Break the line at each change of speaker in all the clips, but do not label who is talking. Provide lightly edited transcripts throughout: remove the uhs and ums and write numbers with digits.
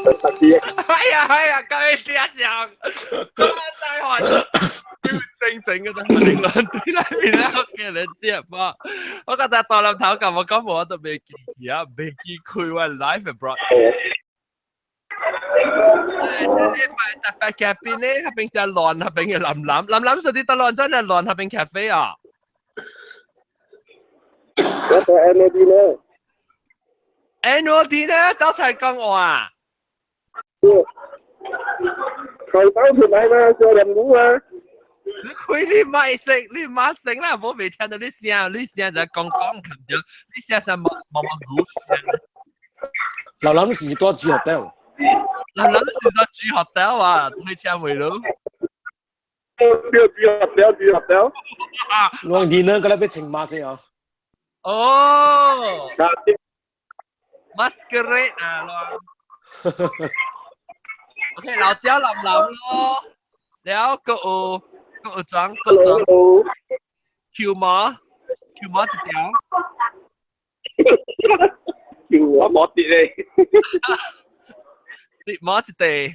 哎呀，各位聽講，再還正正嘅都係兩對裏面咧，我叫你知嘛？我覺得大林頭咁，我講我都未見啊，未見佢話 live abroad。特別咖啡咧，係邊隻亂，係邊嘅林就啲得亂，真係亂，係邊咖啡啊？
我做 MOD 咧。
annual dinner 周齊講我啊。
佢包條買嘛，做任務啊。
你買食啦，我未聽到你聲，你聲就講琴咗，你聲係毛古。
流諗是多住 hotel。
流諗是多住 hotel 啊，去請回咯。
住 hotel。
我dinner 嗰粒俾情馬先啊。
哦。masquerade 啊咯。OK， 老椒淋咯，แล้วก็裝 Q 碼一條，
我冇跌你，
跌碼一地，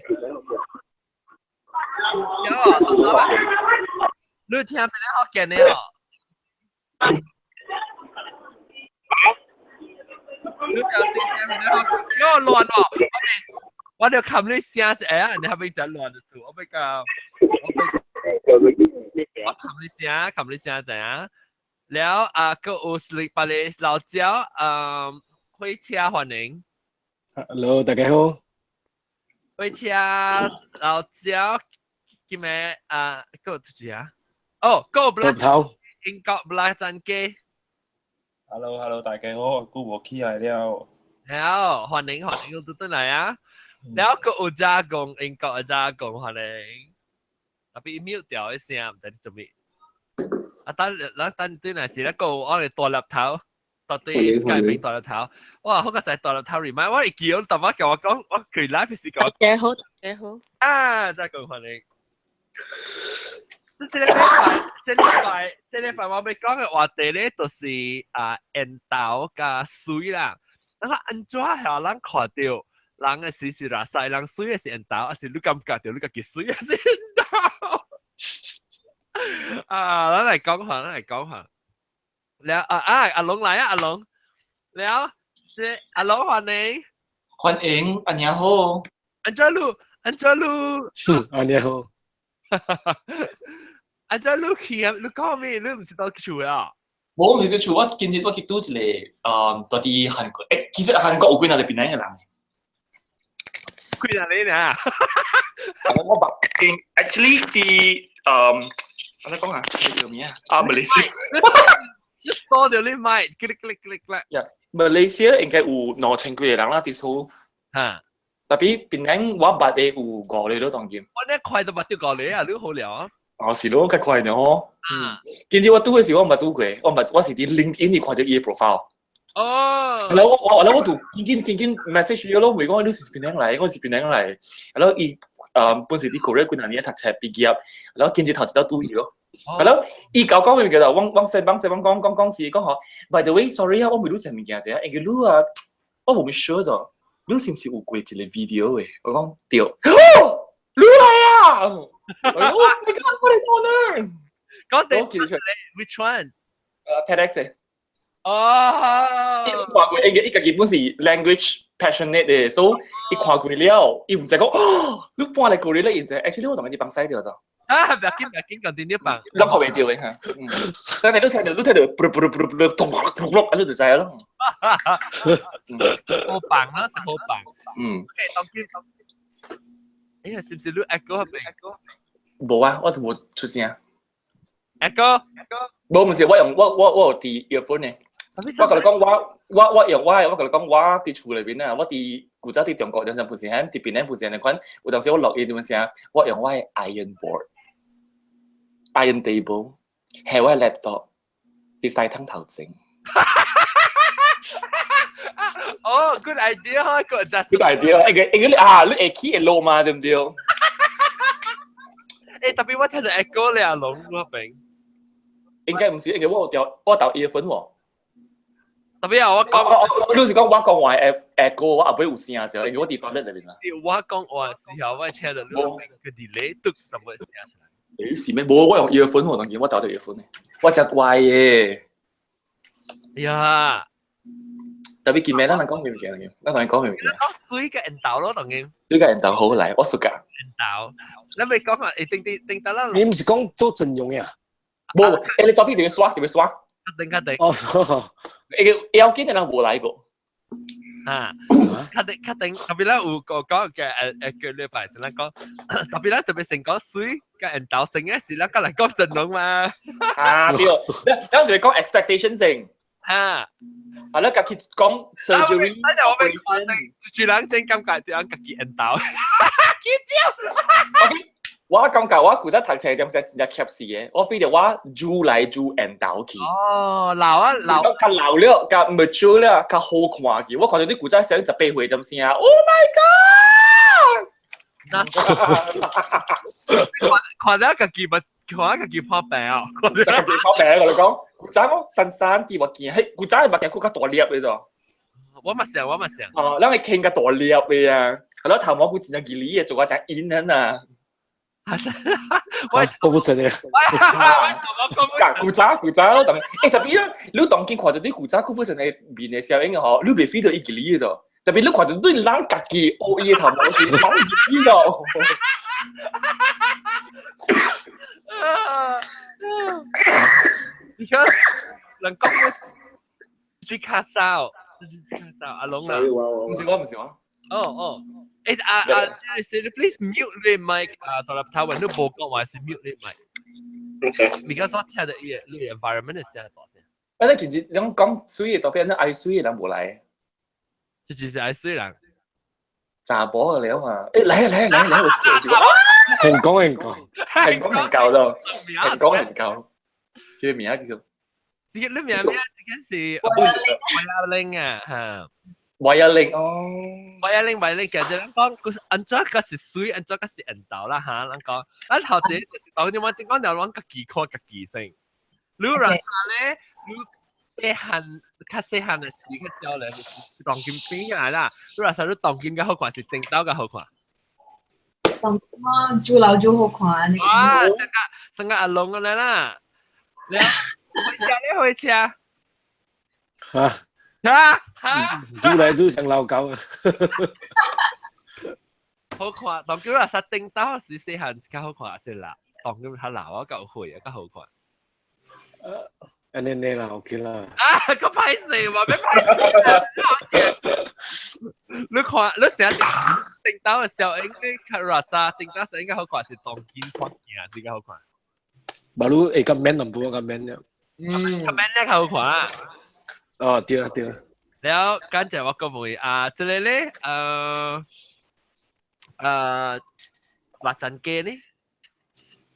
有啊，你聽邊啲學嘅呢？你表示聽邊啲學？因為亂喎，我哋冚你聲啫，你係咪真亂嘅事？我比較，我冚你聲啫啊！แล้วก็อุสลิปาเลส老椒會車歡迎
Hello， 大家好。
會車老椒叫咩個出住啊？哦，個不拉英國不拉真機。
Hello， 大家好，我我起來了。
แล้ว歡迎到到嚟啊！แล้วก็อุจากง英國อุจากง歡迎，特別 mute 掉一聲，唔知你做咩。等對嚟時咧個我哋大粒頭，到底 Skype 大粒頭，哇！好個就係大粒頭 remind 我哋叫特別叫我講，我佢 live 時講。
大家好，大家好。
啊，真係咁歡迎。這禮拜我咪講嘅話題咧，就是煙斗加水啦。咁啊，安怎係人看到人嘅時時啦，曬人水嘅是煙斗，還是你感覺到你個嘅水嘅是煙斗？咱嚟講下，แล้ว阿龍嚟啊，阿龍，แล้ว是阿龍歡迎，
安你好，
安卓路，
安你好，
安卓路去啊，你講咩？你唔知道去啊？
我唔知道我今日我去到一個到啲韓國，其實韓國有幾多個邊個人？
幾多人啊？
我白，actually 啲我講下你叫咩啊？Malaysia。
一鎖掉你麥 ，click 啦。
Malaysia 應該有2000幾個人啦，啲數。
嚇！
特別邊個我捌嘅有5個都當見。
我呢快到捌掉過你啊！你好聊啊！
哦，是咯，較快咯。今日我讀嘅時候我唔讀過，我是啲 LinkedIn 看到伊嘅 profile。
哦。
然後我讀緊 message 咗咯，回講你是邊個嚟？我是邊個嚟？然後伊本時啲 Korea 幾年讀冊畢業，然後今日頭一道讀伊咯。係咯，伊搞講嘅叫做往西講事講嗬。By the way，sorry 啊，我未錄成物件啫，因為錄啊，我冇咪 sure 咗，錄是唔是有過一個 video 嘅？我講對，錄嚟啊！我哋講呢，
講定 which one？
TEDx 嘅。
哦。
伊看過，伊個基本是 language passionate 嘅，所以伊看過了，伊唔使講，你搬嚟過嚟咧，然之後 actually 我同你幫曬掉咗。
啊，唔要緊，continue 吧。
諗學未掉嘅嚇，但係你都睇到，喺度就係咯。
好棒啦，好棒。OK，當然。是唔是你 echo 係咪 ？echo？
冇啊，我都冇出聲。
echo？
冇唔是，我有啲 earphone 嘅。我同你講，我用我同你講，我啲厝裏邊啊，我啲古早啲中國有陣不是喺啲邊咧不是喺款，有陣時我落嘢點樣先啊？我用我嘅 iron board。Iron table， 係我 laptop， 啲細湯頭整。
哦 ，good idea 哈，good
idea。你會起落嘛？對唔對？
誒，特別我聽到 echo 咧，阿龍嗰邊。
應該唔是，應該我掉 earphone 喎。
特別我講，
你是講我講話歌，我後尾有聲嘅時候，因為我哋 toilet 裏邊啦。
我講話時候，我聽到你個 delay 都什麼聲出來？
誒是咩？冇，我用 earphone 喎，當然我戴對 earphone 嘅。我隻怪嘅。
呀！
特別見咩？咱講咩物件？咱同你講咩物件？
講水嘅引導咯，當然。
水嘅人頭好嚟，我熟㗎。
引導，你咪講下，定得啦。
你唔是講做整容呀？
冇，你作邊點刷？點刷？
定。
哦，
要緊嘅人冇嚟過。
啊，確定，特別咧有個講嘅叫你排先啦講，特別咧特別成講水嘅引導性嘅事啦，咁嚟講整容嘛。
啊，對，等陣講 expectation 先。
啊，
係啦，家己講 surgery。
但係我咪講成，住兩正感覺點樣家己引導。
我感覺我古仔讀冊點寫真係貼士嘅，我非得我做嚟做引導去。
哦，老，
較老了，較 mature 了，較好看嘅。我看到啲古仔寫18歲點先啊 ！Oh my god！
看到家己破病啊！
家己破病，我哋講古仔我散散啲，我見係古仔嘅物件佢較大粒嘅啫。
我咪想。
哦，咱係傾較大粒嘅啊！係咯，頭毛古真係幾哩嘅，做個隻煙啊！
我
都不成嘅。
古仔咯，等誒特別咧，你當見看到啲古仔，佢非常係面嘅時候，應該嗬，你別飛到一幾哩嘅度，特別你看到啲人家己學嘢頭毛是冇意度。
你看，人講最卡騷，阿龍啊，
唔是我。
哦。please mute 你 mic ตอนรับ台灣都冇講話是 mute 你 mic。because 我聽到你 environment 係聲大聲。
你其實你講水嘅代表，你愛水嘅人冇嚟。
就是愛水人。
查甫嘅了嘛？誒嚟，我住個。
很講。
係講唔夠咯，係講唔夠。叫名叫。
你名咩？是Violin 啊嚇。
Violin 哦。
Violin 其實人講佢安怎個是水，安怎個是引導啦嚇。人講，咱頭先就是講點講，點講就講家己看家己先。你若係咧，你較細漢嘅時，較少年當劍邊嘅啦。你若係你當劍嘅好看，是引導嘅好看。
當我做老做好看呢。
哇，成個阿龍嘅啦。你回家。
做嚟做成老狗啊！
好看，當叫話實定到是細漢較好看，是啦。當叫佢老啊，夠會啊，較好看。
你啦，OK 啦。
啊，個歹勢話咩歹勢？你看，你成日定到嘅時候，應該較熱沙，定到時應該好看，是當見看見是較好看。
baru ikan men nampu ikan men ya.
咁樣咧較好看啊！
哦，對啦。
แล้ว跟住我個會這裡咧辣陣雞呢？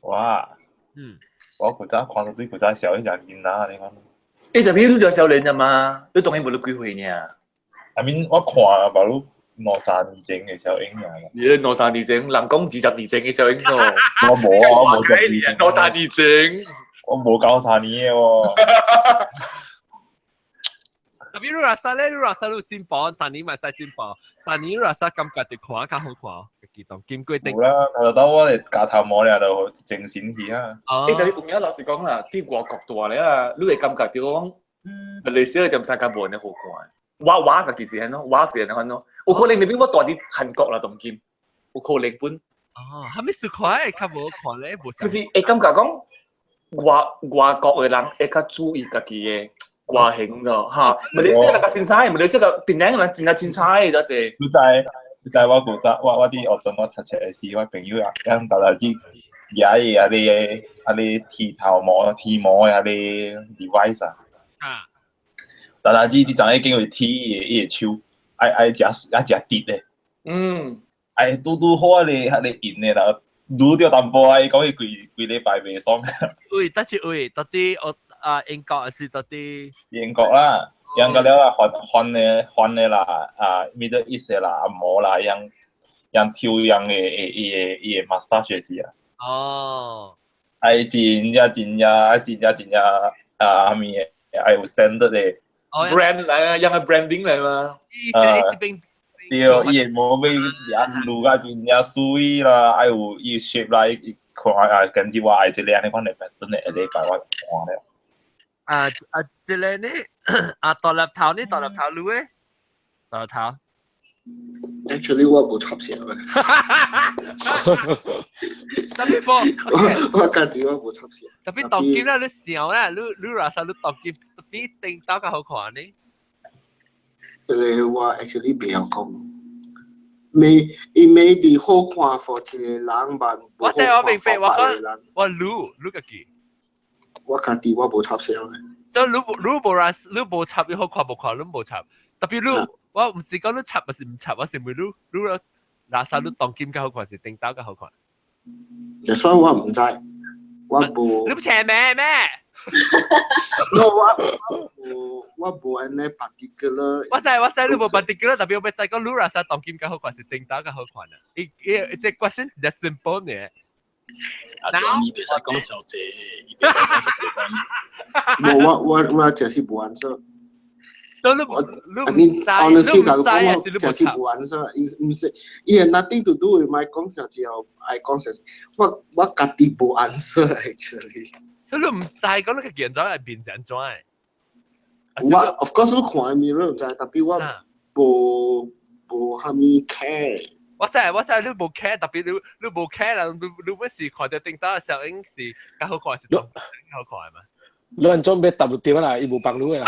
哇！我古仔看到啲古仔笑一隻見啦，你講。
你就邊做少年啫嘛？你當然冇得機會呢。
I mean 我看巴魯2-3年前嘅時候影嘅。
你2-3年前，人講20年前嘅時候影咯。
我冇啊，我冇
10年。2-3年前。
我冇9-3年嘅喎。
特別你rasa咧，你rasa你進步，3年咪使進步，3年你rasa感覺就看較好看，記當見規定。
冇啦，頭到我哋架頭毛咧就正閃氣啊！
誒，但係有嘢老實講啦，啲外國度咧啊，你會感覺到講，類似你點生間冇人好看。畫嘅其實係咯，畫是人看咯。有可能未必我大啲韓國啦，當見，有可能本。
哦，係咪是看？較無看咧，無。
就是會感覺講，外國嘅人會較注意家己嘅。外形咯，嚇！馬來西亞人較凊彩，馬來西亞個檳城人真係凊彩多謝。
你知我古仔，我啲學堂我讀冊嘅時，我朋友啊，咁大家知嘢啲剃頭毛嘅啲 device 啊，大家知啲就係經過剃嘢手，愛食滴嘅，愛嘟好你印嘅啦，嘟掉淡薄啊，講佢幾禮拜未爽。
喂，得住喂，到啲我。英國是到啲
英國啦，英國了韓嘅啦，Middle East 嘅啦，冇啦，樣挑樣嘅 mustache 是啊。
哦。
係真呀，咩？係有 standard 嘅
brand 嚟啊，又係 branding 嚟嘛。
伊這邊
對，伊會無要也路個真正水啦，愛有伊 shape 啦，伊看啊，跟住我愛一個安尼款嚟本嚟禮拜我看咧。
這個呢獨立頭呢獨立頭路誒，獨立頭。
Actually 我冇插聲嘅。
特別冇，
我家己我冇插聲。
特別當劍啦，你笑啦，你話曬你當劍特別定刀較好看呢？
這個我 actually 唔曉講，因為啲好看for一個人版，
我明白，我講我擼個劍，
我家己我冇插聲嘅。
所以你冇插，你好看冇看，你冇插，特別你。我唔是講你插，還是唔插，我是咪擼拿曬你當劍較好看，是定刀較好看。
所以我唔知，我冇。
你唔斜咩？
我冇安尼 particular。
我知你冇 particular，特別我咪知講你拿曬當劍較好看，是定刀較好看啊！這 question 是只 simple 呢。
你別使講小姐，
我就是冇answer。
So
I mean, honestly, kalau kamu jadi buansa, it had nothing to do with my concept. I concept. What kati buansa actually?
So 你唔知講你個見到係變成怎樣？
我 of course 我看 mirror 唔知，但係我冇蝦米 care。
我知你冇 care，特別你冇 care 啦，你乜事看到定到嘅時候，應是較好看，是較好看係嘛？
你按裝咩揼掉啦？伊冇幫你嘅啦。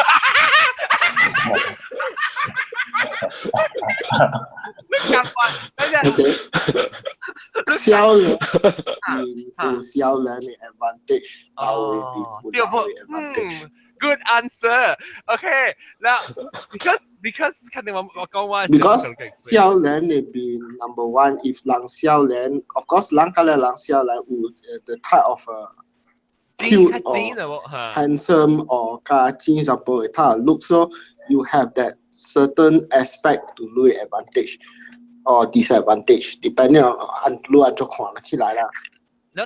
銷人有銷人嘅 advantage，
對不？Good answer. Okay. Now because 肯定我講話。
Because 銷人會變 number one。If 人銷人 ，of course 人家咧人銷人有 the type of cute or handsome or 加精神部嘅他 look so you have that certain aspect to 你 advantage or disadvantage depending on 你按怎看起來啦。你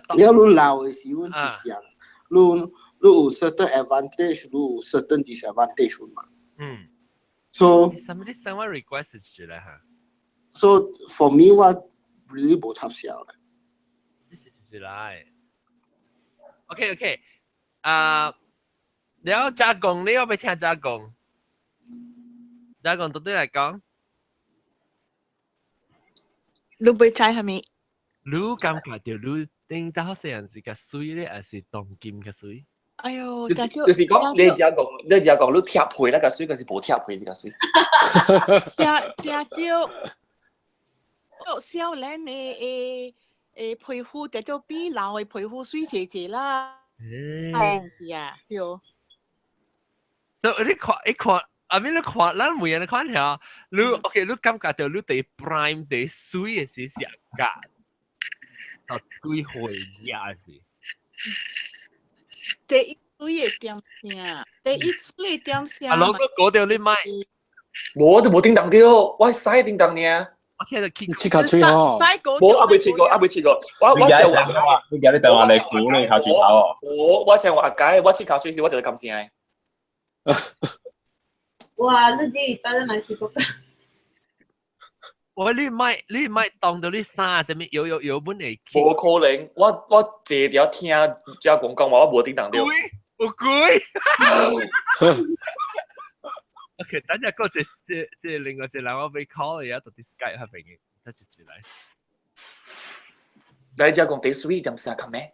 老嘅時候是想，你有 certain advantage， 你有 certain disadvantage 嘛。So
somebody request 出來哈。
So for me 我 really 冇插銷嘅。
出來。OK， 你有加工，你有冇聽加工？加工到底嚟講，
你唔知係咪？
你感覺到你定到細人時嘅水咧，還是當劍嘅水？
哎呦，
就是講你只講你貼配那個水，還是冇貼配呢個水？
掉少年嘅皮膚得到比老嘅皮膚水姐姐啦，係是啊，對。
所以你看，I mean 你看，咱每人你看下，你 OK， 你感覺到你對 prime 對水嘅時時間，到幾歲呀是？
第一水嘅點聲，第一水嘅點聲。
啊，老哥講到你買，
我都冇叮當掉，我使叮當呢。
我聽到傾
切卡吹哦，
我未試過，我就話，
你而家你等我嚟估你考住考哦。
我就話解，我切卡吹時我就咁聲。
哇！你自己當然買試過。
我你買當到你衫什麼有本嚟？
冇可能，我借條聽只講講話，我冇叮當掉。
有貴。OK， 等陣嗰隻另外隻人我俾 call 而家到啲 Skype 係邊嘅，得住住嚟。
你只講第水點聲咁咩？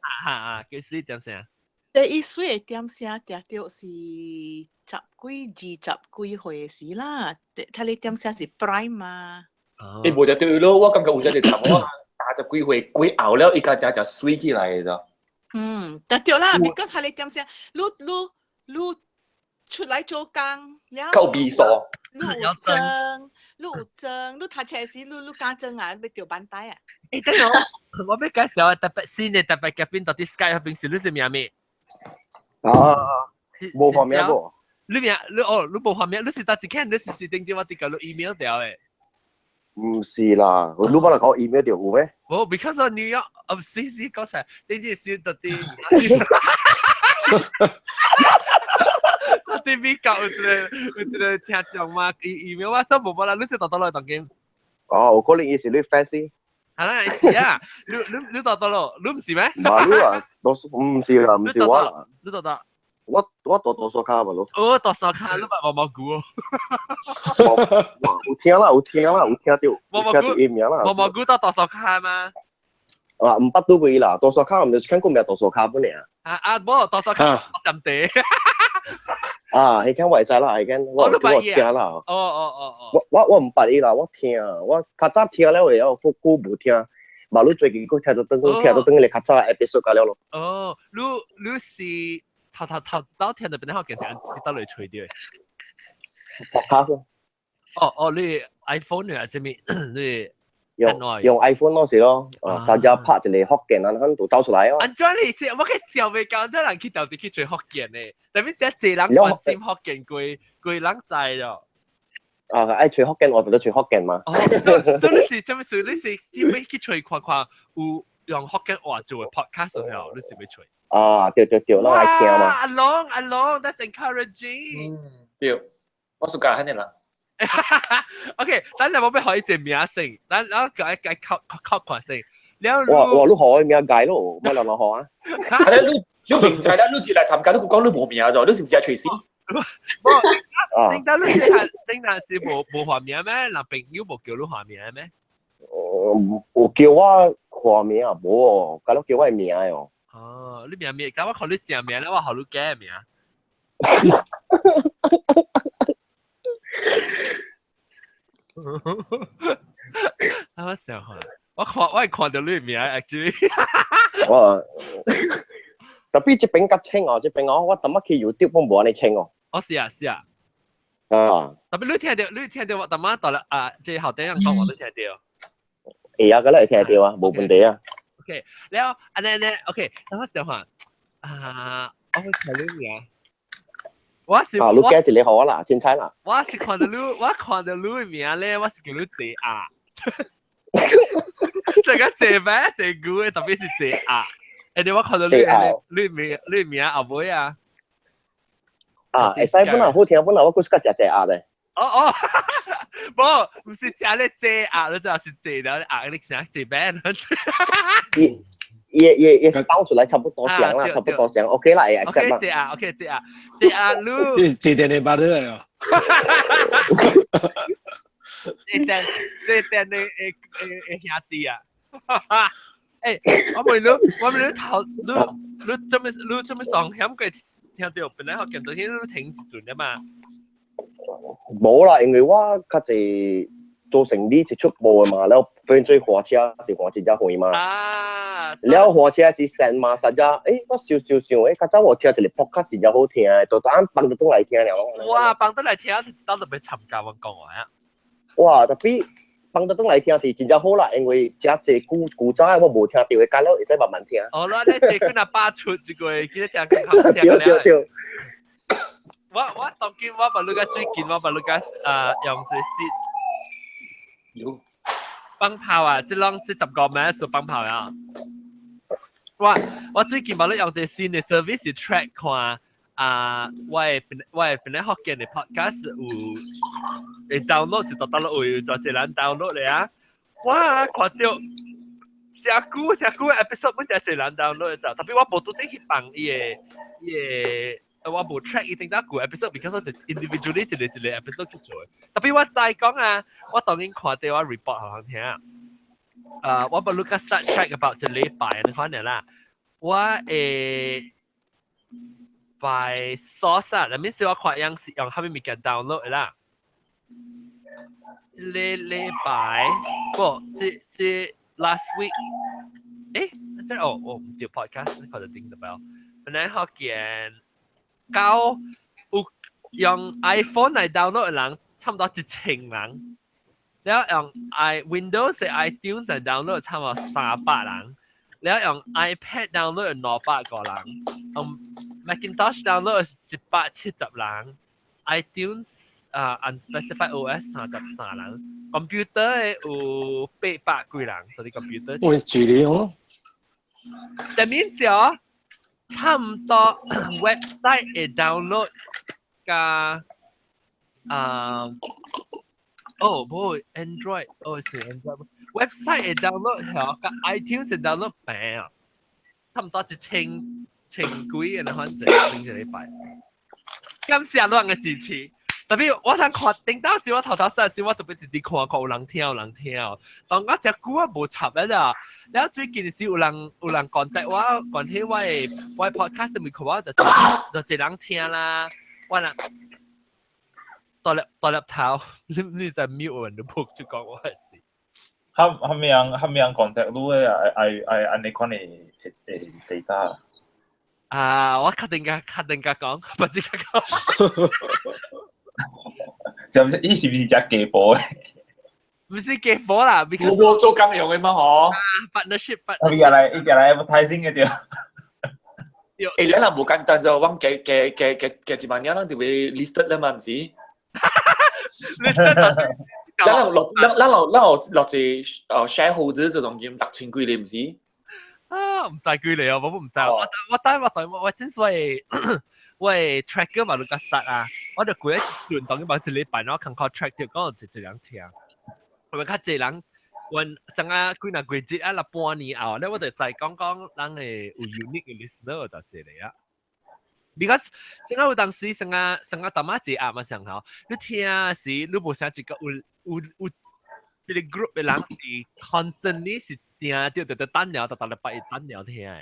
幾水點聲？
第一水嘅點聲定掉是10幾歲嘅事啦，睇你點聲是 prime 嘛。
你冇就對咯，我感覺有隻就我30幾歲幾後了，依家就水起來嘅啫。
但掉啦，because 睇你點聲，你出來做工，
夠微傻。
你有證，你睇車時你加證啊，你掉板帶啊？
等我俾介紹特別先嘅特別嘅邊度啲 Skype 平時你係咩咩？
冇畫面喎。
你冇畫面，你是打字看，你是定住我啲個 email 掉嘅。
唔是啦，你幫人講 email 掉嘅咩？
哦 ，because 我 New York，試講晒，你只係少特啲。TV 教有一个聽眾嘛，email 我收冇冇啦，你是到來當經。
哦，有可能伊是你 fans。
係啦，係啊，你到咯，你唔是咩？
唔係你啊，多數唔是啦，唔是我啦。
你到。
我多數卡嘛咯。
哦，多數卡你冇蘑菇哦。
有聽到，有聽到音名啦。
蘑菇到多數卡嗎？
啊，唔捌到佢啦，多數卡唔就看過咩多數卡本嚟啊？
冇多數卡我上地。
啊，係間位仔啦，係間我聽啦。我唔捌伊啦，我聽，我較早聽了會有久冇聽，嘛你最近佢聽到你較早 episode 㗎了咯。
哦，你是頭到聽到邊啲學嘅時候，得嚟吹啲。
podcast。
哦，你 iPhone 定係咩？你
用 iPhone 嗰時咯，實際拍一個福建人喺度走出來啊。
安怎你是我嘅小未講，真人去到底去吹福建咧，特別是一人關心福建，貴人知咯。
啊，愛吹福建，我就吹福建嘛。
哦，所以你是什麼事？你是點樣去吹看有用福建話做嘅 podcast 嘅？你是咪吹？
啊，對，我愛聽嘛。
阿龍 ，that's encouraging。
對，我暑假喺呢啦。
OK， 等你冇俾可以證名先，等講一靠看先。
哇，你學名計咯，乜兩學啊？
係咧，你明仔咧，你接嚟參加，你講你冇名咗，你是唔是係隨時？
點解你是冇話名咩？男朋友冇叫你話名咩？
有叫我話名啊，冇，咁你叫我名哦。
哦，你名，咁我看你正名咧，我學你假名。我想下，我係看到你名 actually。
特別這邊較清哦，這邊我特乜去 YouTube 都冇安尼清哦。
哦，是啊。
啊。
特別你聽到我特乜到啦啊，即係後底人講我都聽到。
會啊，嗰啲聽到啊，冇問題啊。
OK，แล้วอันนั้น OK，等我想下我會睇你名。我是
你記住你好啦，凊彩啦。
我看到你嘅名咧，我是叫你謝亞。成個謝咩？謝古嘅特別是謝亞。誒，我看到你名後尾啊。
啊，會使本來好聽，本來我估係謝亞咧。
哦，冇，唔是謝你謝亞，你就是謝了亞，你想謝咩？
也包出來差不多像啦，差不多像 ，OK 啦，accept 啦。
OK，謝啊，你
謝點你巴得啊？
謝點你兄弟啊！誒，我問你頭，你做咩上險佢聽到本來學見到先都停一陣啊嘛？
冇啦，因為我較濟做生意是出貨嘛，然後變做貨車是貨車會嘛。然後貨車是成嘛，實際我想，較早我聽一個 podcast 真係好聽，就當放得嚟聽了。
哇，放得嚟聽，你知道特別參加我講話啊！
哇，特別放得嚟聽是真係好啦，因為這隻古早我冇聽到嘅，假如會使慢慢聽。
哦，你這個那八出一個，記得聽講聽嘅咧。我當見我把你個最近我把你個用這些放炮啊！即10個名數放炮啊！我最近把你用這新嘅 service track 看我係本來學嘅 podcast 有download 是到咗有多少人 download 嚟啊！哇！看到真久嘅 episode 本就係人 download 咗，特別我冇到底去放我冇 track 一定得個 episode，because 我就 individually 一個 episode 去做。特別我再講啊，我當然看到我 report 好像聽我把 look at start track about 一禮拜你看嚟啦，我by source 啊，那邊是我看樣是用下面物件 download 啦。禮拜不，這 last week，唔知 podcast 佢就頂到表，本來學見。有用 iPhone 嚟 download 嘅人差唔多1000人，然後用Windows 嘅 iTunes 嚟 download 差唔多300人，然後用 iPad download 200個人，用 Macintosh download 170人 ，iTunes unspecified OS 33人 ，computer 有800幾人，嗰啲 computer。
我治療。
但面少。差唔多 website 嘅 download 加哦不 Android 哦是 Android website 會 download 係個 iTunes 會 download 平啊，差唔多1000幾嘅啦，反正1個禮拜。感謝兩個支持。特別我通看頂到時，我頭洗時，我特別直直看有人聽。當我隻歌啊無插咧啦，然後最近是有人contact我，關係我 podcast 咪佢話就一人聽啦，我啦多粒頭，你就 mute 人都仆住講我係事。
他們樣 contact 你啊？安尼款嘅data。
我確定㗎講，不知㗎講。
是唔是？伊是唔是只假貨嘅？
唔是假貨啦，
我做金融嘅嘛嗬。
partnership。
伊入嚟 advertising 嘅啲。
你兩冇簡單就揾嘅幾萬人啦，就會 listed 啦嘛，唔是？落住shareholder 就當然6000幾你唔是？
唔知佢嚟啊，我唔知。我先我 tracker 嘛，你個實啊，我就攰一段當然幫一禮拜，然後看 track 掉，講就這樣聽。我較濟人，我成啊幾那幾節啊，那半年後，咧我就再講人嘅有 unique 嘅 listener 就這嚟啊。because 成啊有當時成啊大媽節啊嘛上頭，你聽時你冇想一個有這個 group 嘅人是 constantly 是聽掉就單聊，就禮拜一單聊聽嘅。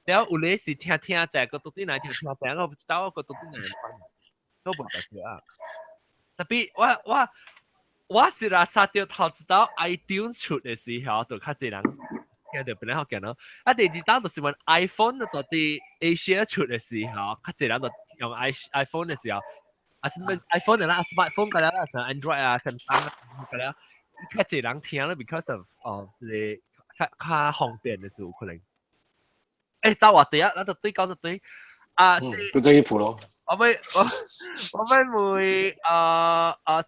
แล้วอุเลสิ聽จาก個到底ไหน聽แต่เราเจ้า個到底ไหน都冇得嘅啊特別我是啦殺掉頭知道 iTunes 出嘅時候就較濟人聽到本來好見咯啊第二單就是問 iPhone 到底 Asia 出嘅時候較濟人就用 iPhone 嘅時候啊是咪 iPhone 嘅啦 smartphone 嘅啦像 Android 啊 Samsung 嘅啦較濟人聽咯 because of 即係較方便嘅時候可能走話第一，嗱就對講就對，
就這一鋪咯。
我咪會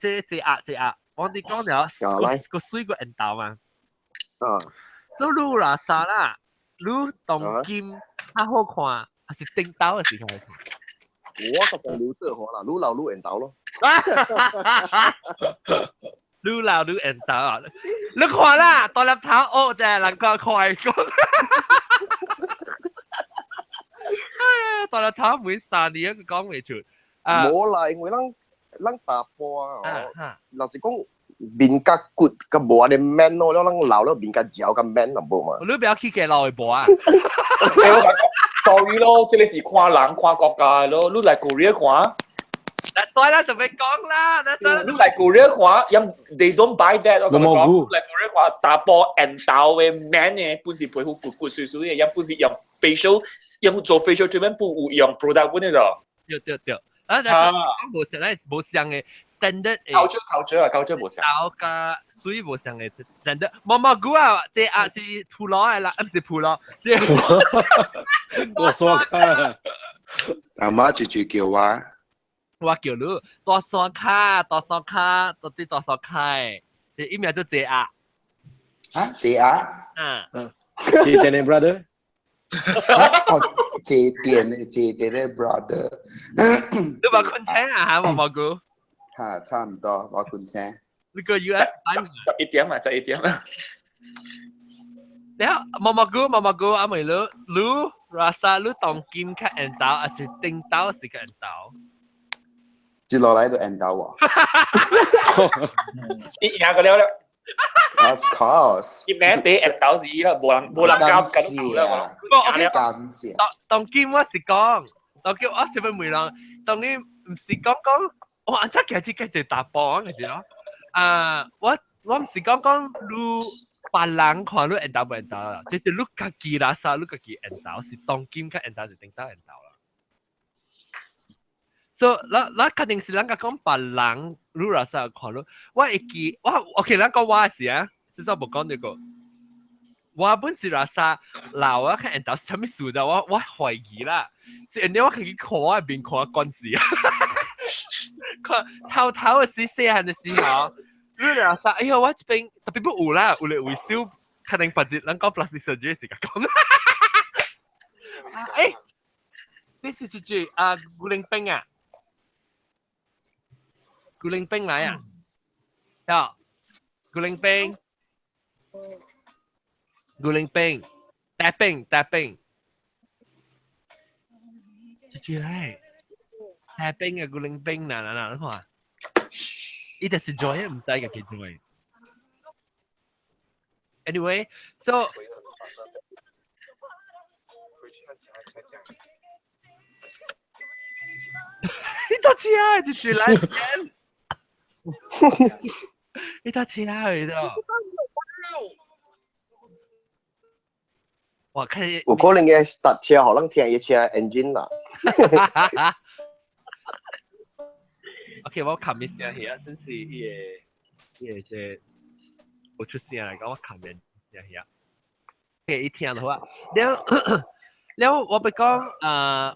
這壓，我哋講咗個水個人道嘛。所以你啦啥啦，你當金較好看，還是頂刀嘅時候好看？
我覺得劉德華啦，愈老愈人道咯。
愈老愈人道啊！你看啦，大粒頭哦，就係能夠快講。大粒頭每3年佢講未出。
冇啦，因為咱打波啊，老實講面甲骨甲無安尼 man 咯，咱老了面甲柔甲 man 就無嘛。
你不要去嘅老嘅波啊！
當然咯，即係是看人看國家咯，你嚟 Korea 看。
That's why 啦，就咪講啦。
你嚟 Korea 看，因 they don't buy that。我講嚟 Korea 看打波 and 到嘅 man 嘅，本是皮膚骨碎碎嘅，因本是用 facial，用做 facial treatment 不用 product 本嘅就。
對。啊，冇成咧，冇上嘅 standard。culture
冇上。
搞個水冇上嘅 standard。冇估啊，這啊是普羅係啦，唔是普羅。
我說看。
阿媽住叫我。
我叫你多雙卡，到底多雙卡？這一秒就這啊。
啊，這啊？
這點嘅 brother。
哦，這點嘅 brother。
你話昆青啊？嚇，冇估。
嚇，差唔多，我昆青。
你個 US
11點啊，11點啊。
แล้วมากูอ่ะไม่รู้ราซารู้ต้องกินแค่อันเตาอาจจะติ้งเตาสิแค่อันเตา
接落嚟就 end 到喎。
贏個了。
Of course。
一名俾 end 到是啦，冇人夾緊啦。
感謝。
當今我是講，當今我是咪啦？當你唔是講，我安怎其實就打波嘅啫咯。我唔是講你。別人看你 end 到唔 end 到啦，就是你自己啦，啥你自己 end 到是當今嘅 end 到是頂到 end 到啦。所以，那肯定是人家講別人你啦啥看你，我會記我 OK，人講我嘅事啊，實在冇講呢個。我本是啦啥老啊，看 end 到係咩事的，我懷疑啦，是人哋我自己看我邊看關係啊，看偷嘅時細漢嘅時候。你啦啥？哎呀，我這邊特別不有啦，有嚟維修，可能把隻人講 plastic surgery 時間講。誒，呢次是最古靈兵啊！古靈冰嚟啊！呀，古靈冰，古靈冰，大冰，就住係大冰嘅古靈冰嗱，你看，呢啲是 joy 唔知嘅幾 joy。Anyway, so 你到家就住來邊，你到家去到。我看
有可能嘅搭車可能聽一車 engine 啦。
OK， 我琴日先係啊，真是呢個我出聲嚟講，我琴日先係啊。OK，一聽好啊，แล้ว我ไป講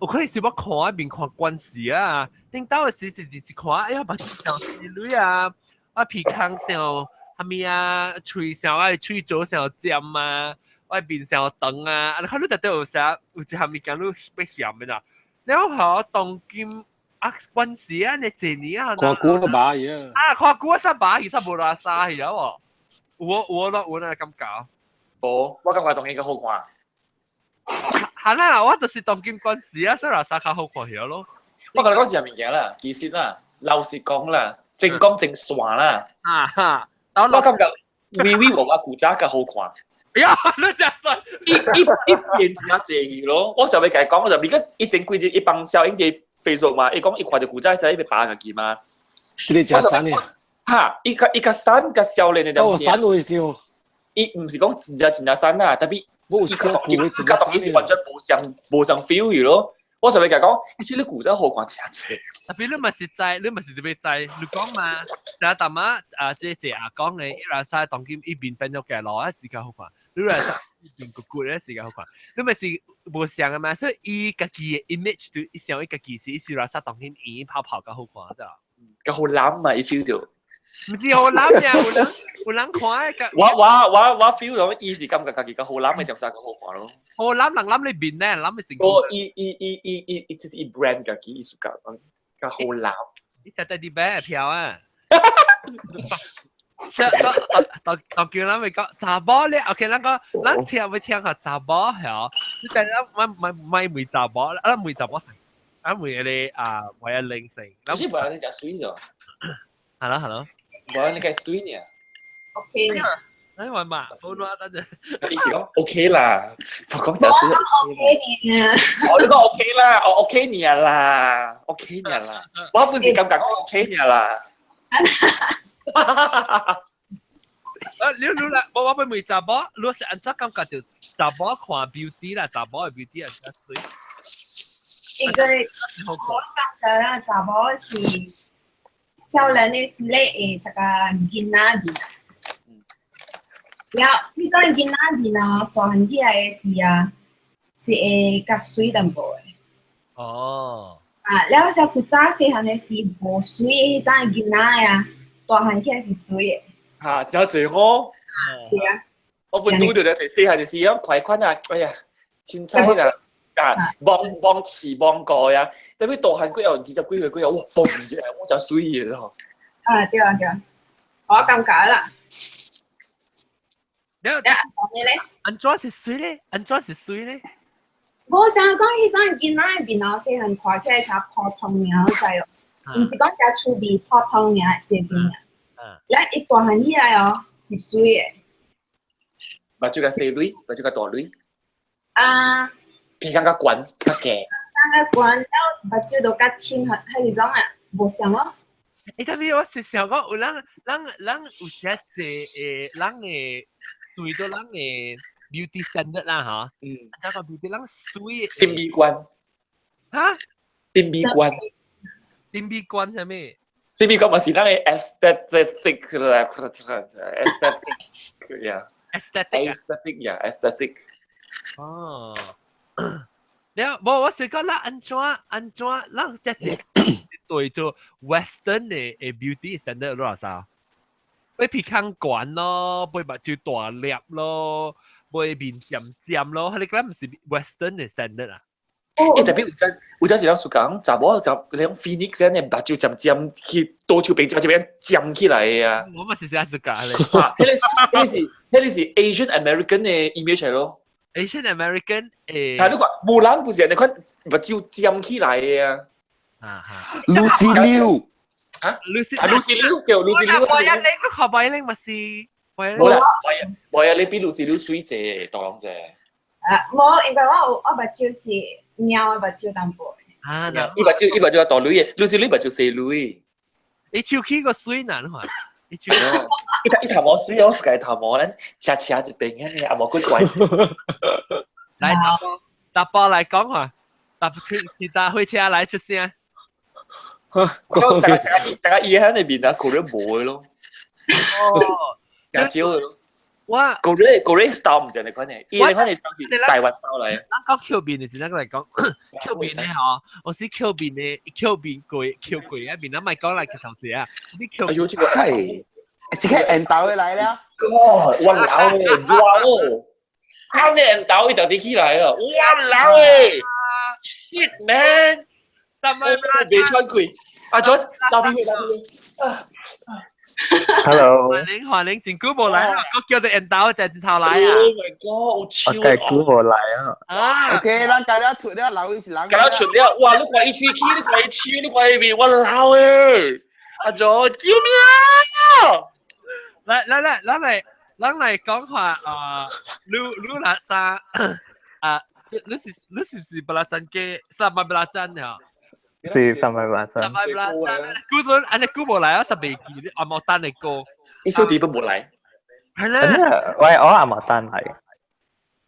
我可以是我看一邊看關係啊，頂到嘅時是看哎呀，把上女啊，我鼻腔上係咪啊，喙上我喙左上尖啊。我面上長啊，你看你特別有啥有一項物件你要嫌嘅啦。แล้ว好當今關係啊，你這年啊，
看古把嘢
啊，看古三把二三無啦沙係啊，我那咁搞。
無，我感覺當今個好看。
係啦，我就是當今關係啊，所以啦沙較好看係咯。
我同你講一樣物件啦，其實啦，老實講啦，正講正爽啦。我感覺微微我古早較好看。
呀，你真係
一邊聽謝語咯，我上尾佢講我就 because 一整季節一幫小英嘅 Facebook 嘛，伊講一看就古仔時一把個機嘛。
你食散嘅？
嚇，一個散個少年嘅東西。
散會掉。
伊唔是講真正散啦，特別伊個當然是完全無上 feel 嘅咯。我上尾佢講，其實你古仔好看真濟。
特別你咪是在，你咪是特別在，你講嘛，但係大媽姐講嘅，伊拉曬當今一邊變咗嘅咯，時間好快。你來一邊個古咧時間好快，你咪是無想嘅嘛，所以伊家己嘅 image 對伊想伊家己是伊是拉曬當今演跑嘅好看咋？
個好攬啊！伊 feel 到。
唔是好攬呀，有人看嘅。
我 feel 到伊是感覺家己個好攬嘅就曬個好看咯。
好攬人攬你邊咧，攬你成個。
哦，伊就是伊 brand 家己伊屬個好攬。
伊特特啲咩票啊？當叫咱咪講查某咧 ，OK， 咱聽要聽下查某係，你但係咪梅查某，梅查某成，梅你為一零成。
你是冇人家水咗？
係咯，
冇人家水呢
？OK 呢？
哎，話嘛，好多得啫。
意思講 OK 啦，我講就水。
OK 呢？
我呢個 OK 啦，我 OK 呢啦 ，OK 呢啦，我本時感覺我 OK 呢啦。
你啦，我俾梅查某，你是按照感覺就查某看 beauty 啦，查某嘅 beauty 按照水。
應該我感覺啦，查某是少年嘅時咧，一個囡仔面。然後呢個囡仔面啊，大漢起來嘅時啊，是會較水淡薄嘅。
哦。
然後小古早細漢嘅時無水嘅，迄種囡仔啊，大漢起來是水嘅。
嚇，只有最好。
是啊。
我本拄着就細漢就是咁快款啊！哎呀，凊彩啊，望詞望過呀，特別大漢幾有20幾歲幾有，哇，嘣一下我就水嘅咯。
對啊，我感覺啦。
你咧？安怎是水咧？
我想講迄種囡仔面啊，細漢看起來才普通爾，你知哦？唔是講只厝邊普通爾這邊啊。然後一大漢起來哦，是水嘅。
目睭個細女，目睭個大女。鼻孔個懸，個夾。鼻
孔個懸，然後目睭都較深，係種啊，無像咯。
特別我是想講，有人有些人嘅對到人嘅 beauty standard 啦嚇。即係個 beauty 人水。
審美觀。
嚇？
審美觀。
審美觀係咩？
審美觀咪是人嘅 aesthetic 啦 ，aesthetic 呀。aesthetic 呀 ，aesthetic。
哦。你我是講啦，安怎，咱即係對做 Western 嘅 beauty standard 多少？會鼻孔懸咯，會目睭大粒咯，會面尖尖咯，你講唔是 Western 嘅 standard 啊？
特別有陣時有時講，查某就你講 Phoenix 咧，你目睭尖去多手邊這邊尖起來啊！
我咪是寫暑假咧。
迄是 Asian American 嘅 image 咯。
Asian American
但係你講無人不是，你看目睭尖起來嘅啊。
Lucy Liu
啊 ，Lucy Liu 叫 Lucy Liu。
我一拎都學我一拎咪是。
我呀，你比 Lucy Liu 水啫，當啷啫？
我因為我目睭是貓嘅目睭淡薄。
啊，嗱，
伊目睭大女嘅，Lucy Liu 目睭細女。
你手起個水難嘛？
伊頭毛水，我是個頭毛咧，斜斜一邊嘅，阿毛鬼怪。
來，大波來講話，其他火車來出聲。
成個伊喺那邊啊，佢都冇嘅咯。哦，廿招嘅咯。哇，Korea style 唔係你講嘅，伊你講你是台灣 style 嚟。
咱講 Q 邊嘅時，咱嚟講 Q 邊咧嗬，我是 Q 邊嘅 Q 邊貴 Q 貴啊邊，咱咪講嚟其頭字啊。你 Q
哎呦，這個係，
這個人導嘅來了。
哇，我老誒，哇哦，啱啲人導伊到底起來啊，哇老誒 ，shit man，未穿貴，阿俊，打邊去啊。
Hello，
歡迎，真久冇嚟啦！我叫你人導就頭嚟啊
！Oh my god， 好超啊！
我久冇嚟啊！
啊
，OK，咱今日出了老是人，
今日出了，哇！你怪一吹氣，你怪一超，你怪一邊，我老誒！阿俊，救命啊！
咱嚟講話你那啥啊？你是不拉真嘅，是咪不拉真呀？
是300 belasan。300
belasan， 估到安尼估冇嚟啊！十未記啲阿莫丹嘅歌，
呢首碟都冇嚟。
係啦，
喂，我阿莫丹嚟。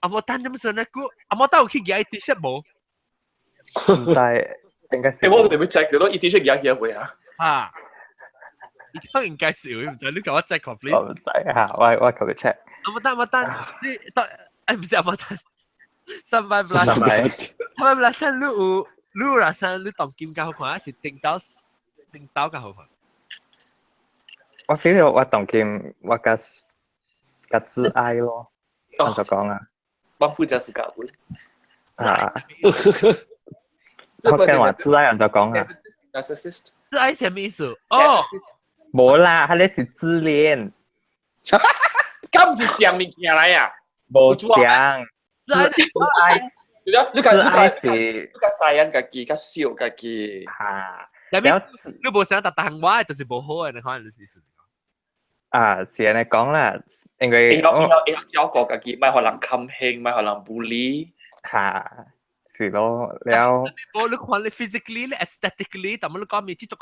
阿莫丹點算咧？估阿莫丹有去嘅 T-shirt 冇？
唔知，應該是。
我哋咪 check 咗咯， T-shirt 嘅嘢會啊。
啊，當然介紹，唔使你講我 check complete。
我唔知嚇，我求佢 check。
阿莫丹，你唔是阿莫丹，300 belasan，300 belasan 你拉上你當劍較好看，還是定刀較好看？
我 feel 到我當劍我嘅自愛咯，我就講啊。
幫夫家是假會
啊！我跟話自愛人就講啊。
narcissist。
自愛什麼意思？哦，
冇啦，佢哋是自戀。
咁唔是上面件嚟啊？
冇講。
自愛。
你個細人家己，較少家己
嚇。
你冇想特行話，就是冇好嘅，你可能是。
啊，是人哋講啦，因為
我教過家己，咪可能冚興，咪可能 bully
嚇，是咯，了。
我你看你 physically，你 aesthetically，但係你講面接觸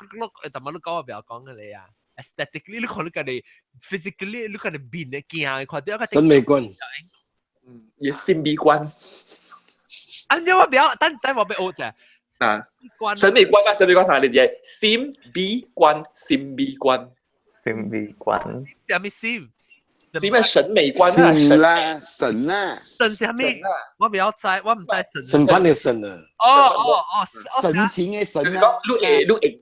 但係你講我唔要講嘅你啊 ，aesthetically 你看你個你 physically 你個你變嘅鏡，看到一個
審美觀，
也審美觀。
安咗我不要，但我被惡啫。
啊，審美觀啊，審美觀啥嚟啫？審美觀，審美觀，
審美觀。
有咩審？
是咩審美觀啊？
神啦，神啦，
神係咩？我不要知，我唔知神。
審判嘅審啊。
哦，
神情嘅神
就是講你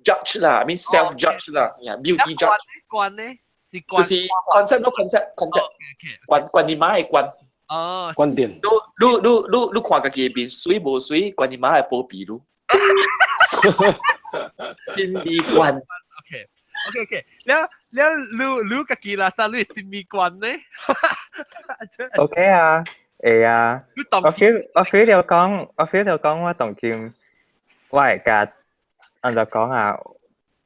judge 啦 ，mean self judge 啦 ，beauty judge。
觀呢？是觀。
就是 concept 咯 concept。觀你媽係觀。
哦，
觀點。
你看家己邊水無水，觀你媽係保庇咯。審美觀。
OK，你家己啦，啥你審美觀呢
？OK 啊，會啊。我 feel 到講我當劍，我係家，按就講啊，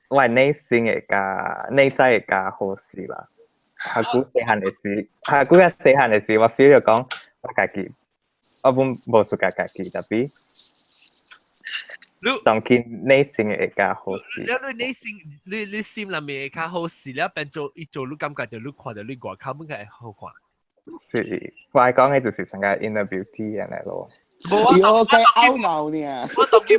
我係內心嘅家，內在嘅家好事啦。下估細漢嘅事，我 feel 到講我家己，我本無屬家己，特別。當劍內心嘅家好事。
你內心，你心裏面嘅家好事，你變做你做，你感覺到你看到你外口本嘅好看。
是，我係講嘅就是成個 inner beauty 人嚟咯。
我計拗鬧呢。
我當劍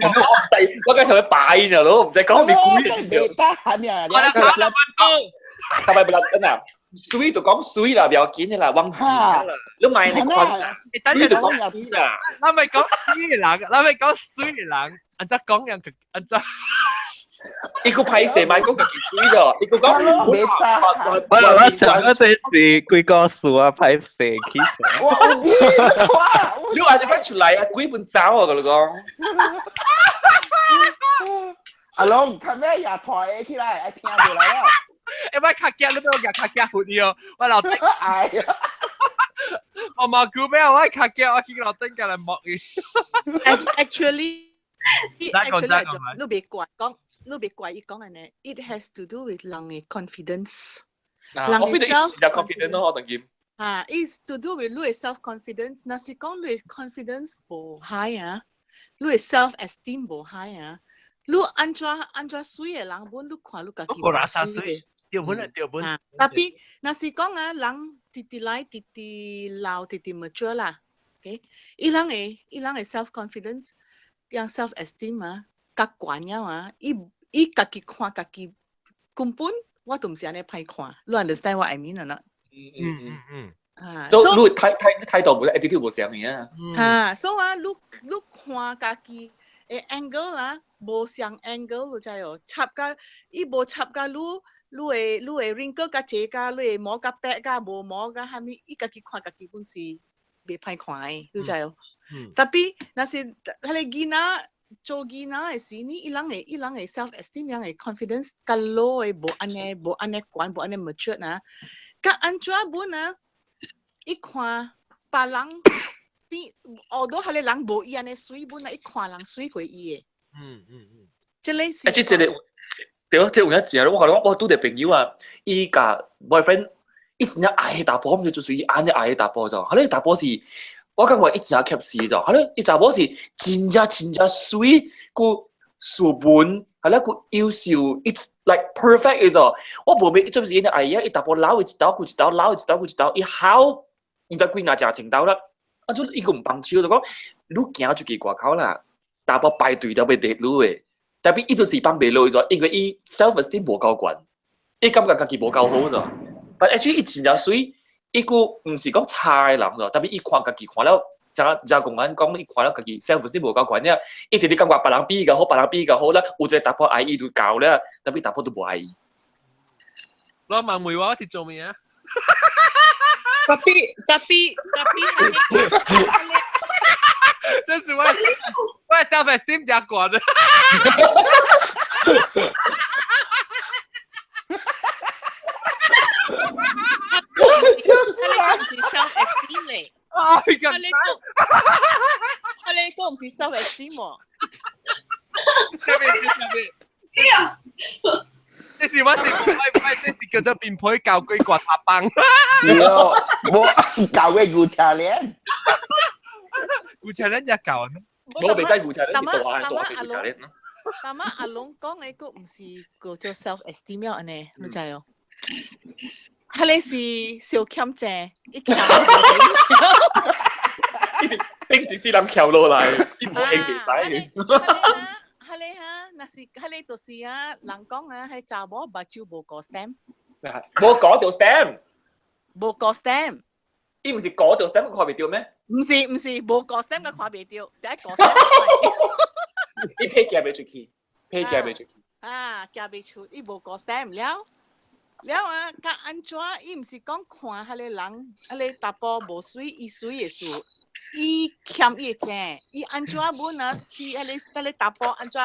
我計上去擺咗咯，唔使講你估嘢。
得閒呀，
你係咪真啊？水就講水啦，唔要緊嘅啦，忘記啦。你買你看，水就講水啦。
我咪講水嘅人，按照講人，按照
一個歹勢買講個水咗，一個講
我想嗰陣時幾個數啊歹勢起來。
你話你翻出嚟啊，幾本走啊，佢講。
阿龍，睇咩日台起來，愛聽住嚟啦。
誒，喂，卡夾你俾我夾卡夾闊啲哦，我留低。
係啊。
我冇估俾我卡夾，我見留低㗎啦，莫嘅。
Actually，你別怪講。No be quiet 講嘅呢 ，it has to do with 人嘅 confidence。
我 feel 到有 confidence 咯，我定
啊 ，is to do with 你嘅 self confidence。那是講你 confidence 唔 high 啊，你嘅 self esteem 唔 high 啊，你安怎水嘅人本，你看你自己唔水嘅。
調本啊，調本。
特別那是講啊，人直來直老直 mature 啦。OK， 伊人嘅 self confidence， 讓 self esteem 啊，較懸了啊，伊家己看家己根本我都唔是安尼歹看，你 understand what I mean 啊？啊，
所以你態度冇 attitude 冇相嘅啊。
啊，所以啊，你看家己誒 angle 啦，無相 angle 你知哦，插甲伊無插甲你會 wrinkle 甲遮甲，你會摸甲白甲無摸甲蝦米，伊家己看家己本是袂歹看誒，你知哦。特別若是迄個囡仔。做囡仔嘅時，伊人嘅 self esteem， 人嘅 confidence， 較 low 嘅無安尼懸，無安尼 mature 啊。甲安怎本啊？伊看別人比，although 迄個人無伊安尼水本啊，伊看人水過伊嘅。即個是。
即個對，即有影字啊！我講我拄着朋友啊，伊甲 boyfriend 伊真正愛打波，毋就是伊安尼愛打波咋？迄個打波是。我感覺一直吸視咗，係咯，伊查某是真正水，佢書本，係啦，佢優秀 ，it's like perfect 嘅啫。我無咩，就是因為哎呀，伊打波撈一刀，佢一刀撈一刀，伊好，唔知幾哪隻程度啦。啊，就伊個唔幫手就講，你行出去外口啦，打波排隊都袂得路嘅，特別伊就是幫袂落咗，因為伊 self esteem 無夠懸，伊感覺家己無夠好咗。But actually 伊真正水。伊個唔是講差嘅人咯，特別伊看家己看了，就講緊講伊看了家己 self esteem 無夠懸咧，伊直直感覺別人比較好，別人比較好啦，有一個打波愛伊就夠咧，特別打波都無愛伊。
我問梅話啲做咩啊？
特別，
這是我 self esteem 加懸的。
就是啦，唔是 self esteem 嚟。
啊，你
個唔是 self esteem 喎。
下面。這是我這是叫做變配教龜刮下棒。
我教龜古茶鏈。
古茶鏈只教咩？
我未使古茶鏈，大阿古茶鏈。
但係阿龍講嘅個唔是叫做 self esteem 樣呢，你知哦？佢哋是小欠債，一欠。
頂住先諗橋落嚟，一冇興唔使。
佢哋嚇，那是佢哋就是啊，人講啊，係查某目睭無個 stem，
冇嗰條 stem，
無個 stem，
伊唔是嗰條 stem 看袂到咩？
唔是無個 stem 嘅看袂到，第一個 stem。
伊皮夾袂出去，皮夾袂出去。
啊，夾袂出，伊無個 stem 了。了啊，甲安怎？伊毋是講看迄個人，迄個打波無水，伊水嘅事，伊欠伊嘅錢，伊安怎本啊？是迄個打波安怎？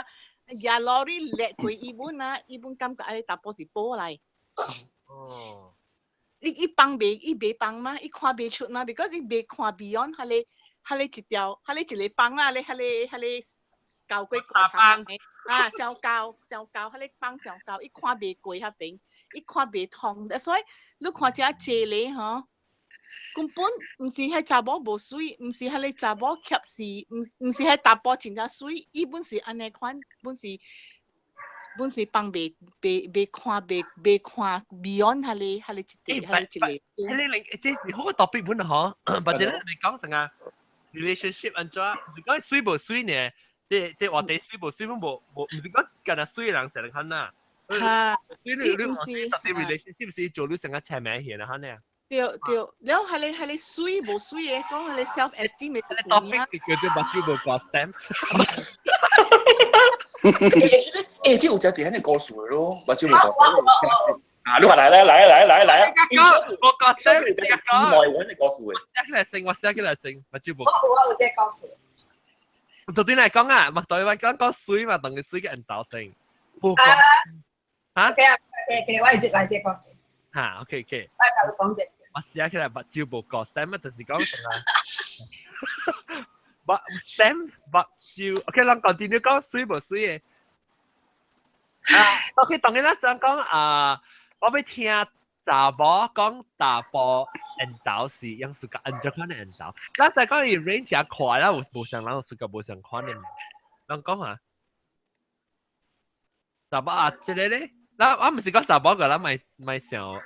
也攞啲叻過伊本啊，伊本感覺迄個打波是波嚟。哦。伊幫袂，伊袂幫嘛，伊看袂出嘛 ，because 伊袂看 beyond 迄個一條，迄個一個幫啦，迄個交過觀察嘅。啊，小教，迄個幫小教，伊看袂過迄邊。伊看袂通，所以你看只借咧吼，根本毋是迄查某無水，毋是迄個查某吸視，毋是迄打波真正水，伊本是安尼款，本是幫袂看 beyond 迄個一個。
迄個即係好個 topic 本嗬，或者你講成啊 relationship 安怎？你講水無水呢？即話題水無水本無，毋是講干那水人成日看呐。
哈，
你 relationship 是做你成個前面嘅人，嚇呢？
對，然後係你水無水嘅，講係你 self esteem 嘅
你 topic 叫做目睭無個 stem。
即有隻字喺你告訴咯，目睭無個 stem。啊，你話嚟啊！
我個 stem
你隻字內揾你告訴嘅。
我寫起來先，目睭無。
我有隻告訴。
到底嚟講啊，麥對話講水嘛，當佢水嘅引導性。不講。嚇
？OK，我有隻告訴。
嚇 ，OK。
我教你講隻。
我寫起來目睭無個 stem 就是講成啊。目 stem 目睭 ，OK，咱 continue 講水無水嘅。OK， 當然啦，就講我要聽查某講大波引導時，用自家按照款嘅引導。咱再講伊 range 也快啦，無像人自家無像款嘅。咱講下查某啊，即個咧，我唔是講查某個，咱咪想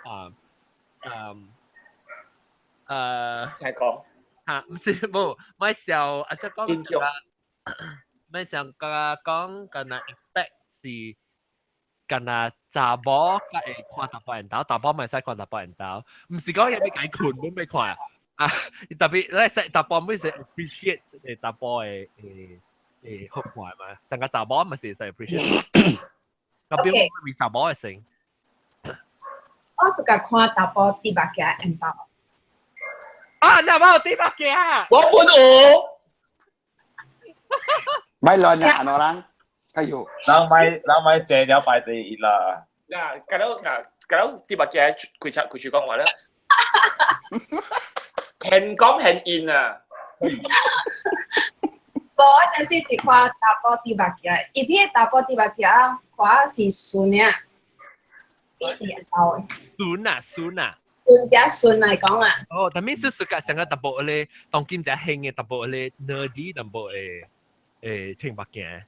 才講
嚇，唔是冇，咪想啊，即講
真相，
咪想講個那 expect 是。干那查某甲會看大波引導，大波咪使看大波引導，唔是講有咩解困都未看啊！特別咧使大波咪使 appreciate 大波嘅好看嘛，成個查某咪是使 appreciate，特別為查某嘅性。
我是個看大波啲白嘅引導。
啊，你有冇啲白嘅？
我本我。
咪亂啊，阿orang。Kayo.
Namai借咗擺地啦。
嗱，搞啲乜嘢？佢講話咧，現講現現啊！
我就是看大波啲白嘅，一片大波啲白嘅，我是順嘅，你是引導嘅。
順啊。
順只順嚟講啊。
哦，但係是個成個大波咧，當今只興嘅大波咧 ，nerdy 大波清白嘅。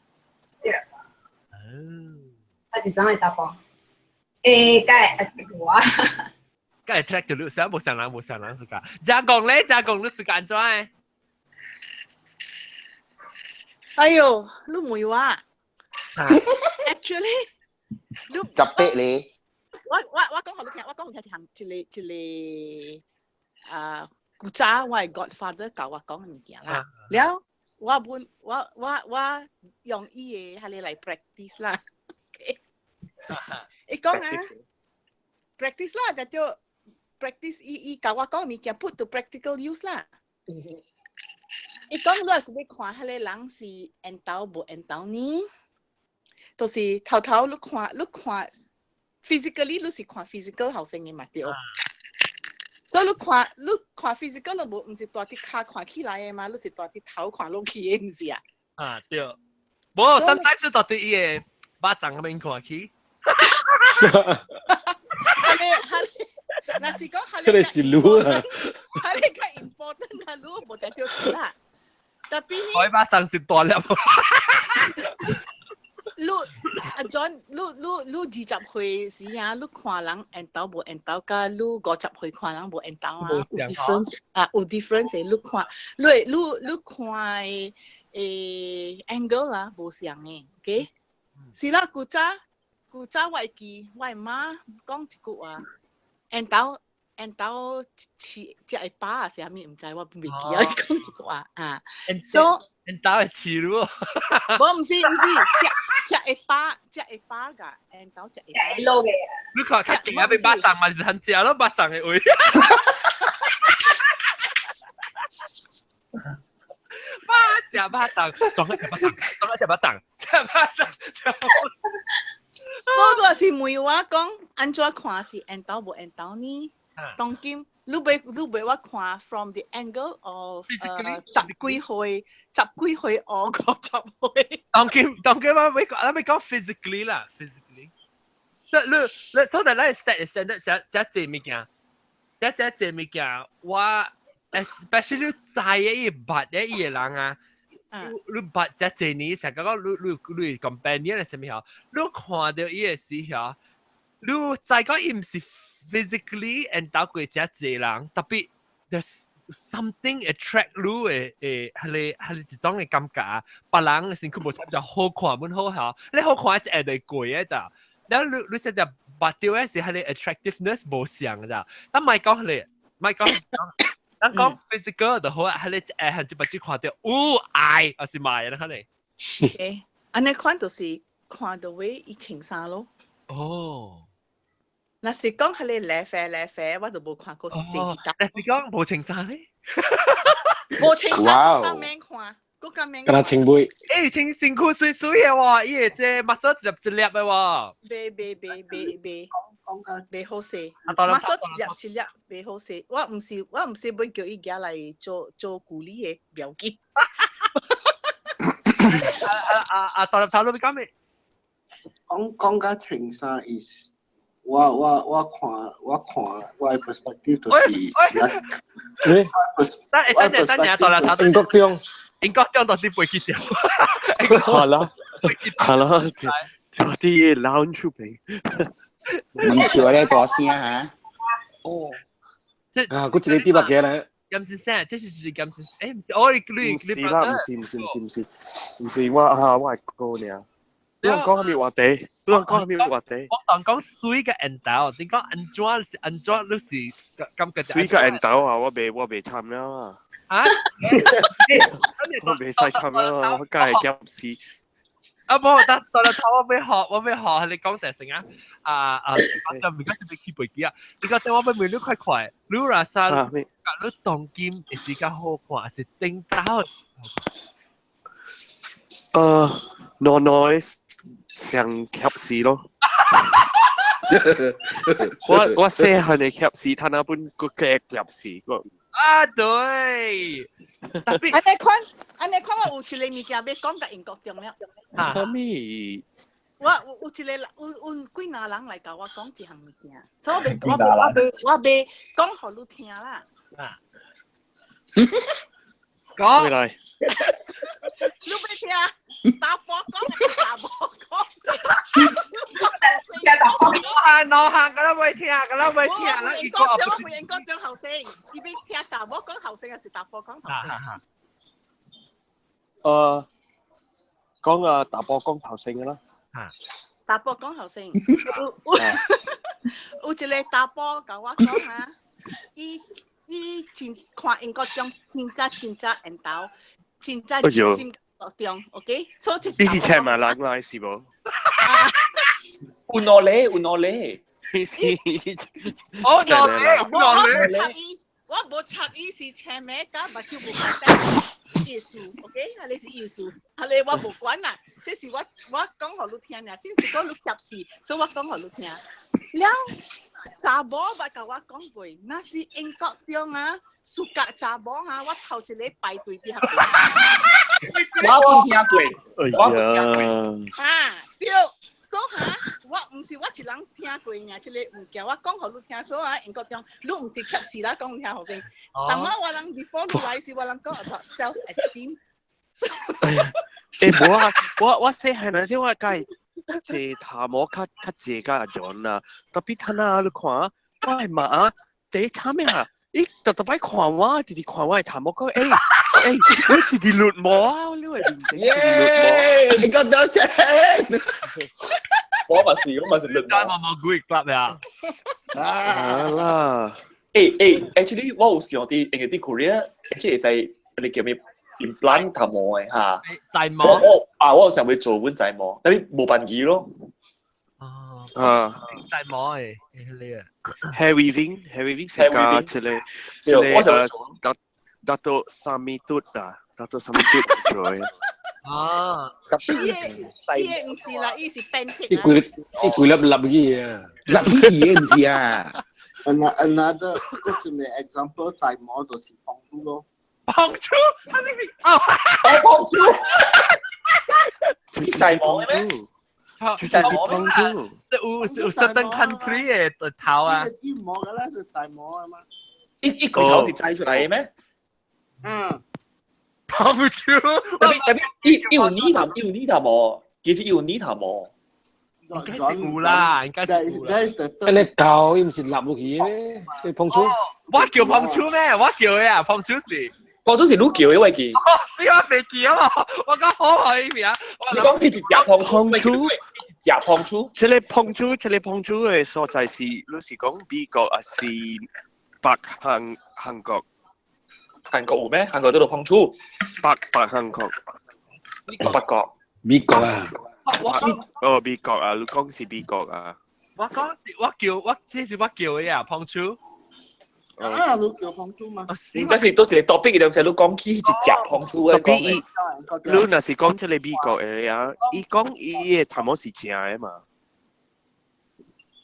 我就想去打波。梗係我。
梗係 track 到你，成日冇上人是㗎。加工你是幹怎嘅？
哎呦，你唔會話 ？Actually，你
十八你。
我講好你聽，我講係行一個古早我係 Godfather 教我講嘅物件啦。了。我用伊嘅係你嚟 practice 啦。你講啊 ，practice 啦，就叫 practice 伊教我講物件 put to practical use 啦。你講你係要看係你人是引導無引導呢？就是頭你看 physically 你是看 physical 後生嘅嘛對。所以你看 physical 都唔是大啲腳看起來嘅嘛，你是大啲頭看落去嘅，唔是啊？
啊對，冇sometimes就大啲伊嘅巴掌咁樣看起。
那是講係
你是路啊？
係你個 important 啊，路冇得掉錢啦。特別
我巴掌是大粒。
阿 John， 你20歲時啊，你看人引導無引導，甲你50歲看人無引導啊，有 difference 啊，有 difference 嘅。你看angle 啊，無相嘅 ，OK？是啦，古早我會記，我媽講一句話，引導只係把啊，啥物唔知，我未記啊，講一句話啊。So
引導係似咯。
冇唔是，只係把㗎，引導只係把。
路嘅。
你看較勁啊，俾巴掌嘛，是很正咯，巴掌嘅位。巴掌，撞一隻巴掌。
我都是問我講，安怎看是引導無引導呢？當今你俾我看 from the angle of 十幾歲我50歲。
當今我咪講 physically 啦 ，physically。你所以咱 set standard 只物件，只物件，我 especially 在伊捌嘅伊個人啊。你捌只年，成個講你 companion 係什麼？你看到伊個時候，你再講伊唔是 physically and 到過只人，特別 there's something attract 你係一種嘅感覺。別人身軀無差就好看滿好嚇，你好看一隻貴嘅咋？然後你實在捌到嘅是係你 attractiveness 無相咋？但唔係講你。唔係講，咱講 physical 就好啊，係你係只把只看到，愛還是賣啊？睇你。
誒，安尼看就是看到位伊穿衫咯。
哦。
若是講係你læ啡，我就冇看過第二集。
若是講冇穿衫咧？
冇穿衫，我免看。
跟他清杯，
穿身軀水水嘅喎，伊個即muscle一粒嘅喎。
未好勢，muscle一粒未好勢。我唔是要叫伊家嚟做鼓勵嘅表記。
大粒頭都俾講咩？
講緊穿衫 is， 我看我 perspective 就是，
等下大粒頭
英國中。
英國將到啲背脊掉，
係啦，啲撈出嚟，
唔似我呢個聲嚇。
哦，
即係嗰隻你啲乜嘢咧？
金先生，即係金先生，唔係，我
你啦，唔是，我係哥呢。你講係咪話地？你講係咪話地？
我當講水嘅引導，點講安裝都是咁嘅。
水嘅引導啊，我未參啦。啊！我未使參啦，我梗係急事。
啊冇，但到啦頭我未學，你講成成就唔該是俾 keep 記啊！你講我俾你快，你話曬，你當劍是較好看，是頂到。
noise 想及時咯。我寫係你及時，睇那本個嘅及時個。
啊對，特別
安尼看我有一個物件要講甲英國中了。
啥咪？
我有一個有幾若人來甲我講一項物件，所以我未講互你聽啦。
講。
來。
你要聽？大波講定大波講？
我行噶啦，未聽噶啦，未聽啦。
英國中後生，伊要聽大波講後生，還是大波講後生？
講大波講後生嘅啦。
大波講後生，有一個大波甲我講啊，伊看英國中真緣投，真熱心國中 ，OK？
你是請埋人來是無？
有哪裡？
哦，
我無插伊是請咩？甲目睭無關得藝術 ，OK？ 係你是藝術，係你我無管啦。這是我講互你聽呀，先是講你貼士，所以我講互你聽。了，查某捌甲我講過，那是英國中啊，暑假查某啊，我頭一個排隊啲合。
我聽過，
對。所以我唔是我一人聽過呀，即個物件我講互你聽，所以英國中你唔是及時啦講聽後生，但我人 before 你來時，我人講 about self esteem。
無啊，我細漢嗰陣我梗係坐頭毛較濟個阿 John 啊，特別睇下你看，我係媽第一睇咩啊？咦，特別看我，直看我係頭毛講，我直綠毛啊，你係點嘅？
耶！你講到先。
我咪是綠
毛。冇古語club呀。
啦。
actually 我有想啲英啲 Korea，actually 係你叫咩 implant 頭毛嘅嚇。
製毛。
我有想會做本製毛，但係冇辦法咯。
製毛誒，你啊。
hair weaving 是個即係Dato Sami Tut 啊，Dato Sami Tut 做。
伊唔是啦，伊是 pancake。
伊攰粒嘅啊，
粒嘢唔是啊。
Another 嗰種 example 製毛就是胖豬咯。
胖豬？
胖豬。製毛嘅咩？
製毛胖豬。
有 certain country 嘅頭啊。
啲毛嘅咧就製毛啊嘛。
一個頭是製出嚟嘅咩？
胖豬。
特別有呢頭毛，其實有呢頭毛。
應該是有啦，應該是有啦。
你教伊唔是立落去咩？你胖豬。
我叫胖豬咩？我叫嘅啊，胖豬是。
胖豬是你叫嘅位記。
是我未叫啊！我講好可以名。
你講佢是夾胖豬。夾胖豬。
即係胖豬嘅所在是，你是講美國還是韓國，
韓國有咩？韓國都度碰觸。
北韓國，
北國。
美國啊。
哦，美國啊，你講是美國啊？
我講是我這是我叫嘅呀，碰觸。
啊，你叫碰觸嘛？
唔即是都係 topic 嘅，就係你講起一隻碰觸嘅。
特別你若是講出嚟美國嘅啊，伊講伊嘅頭毛是正嘅嘛。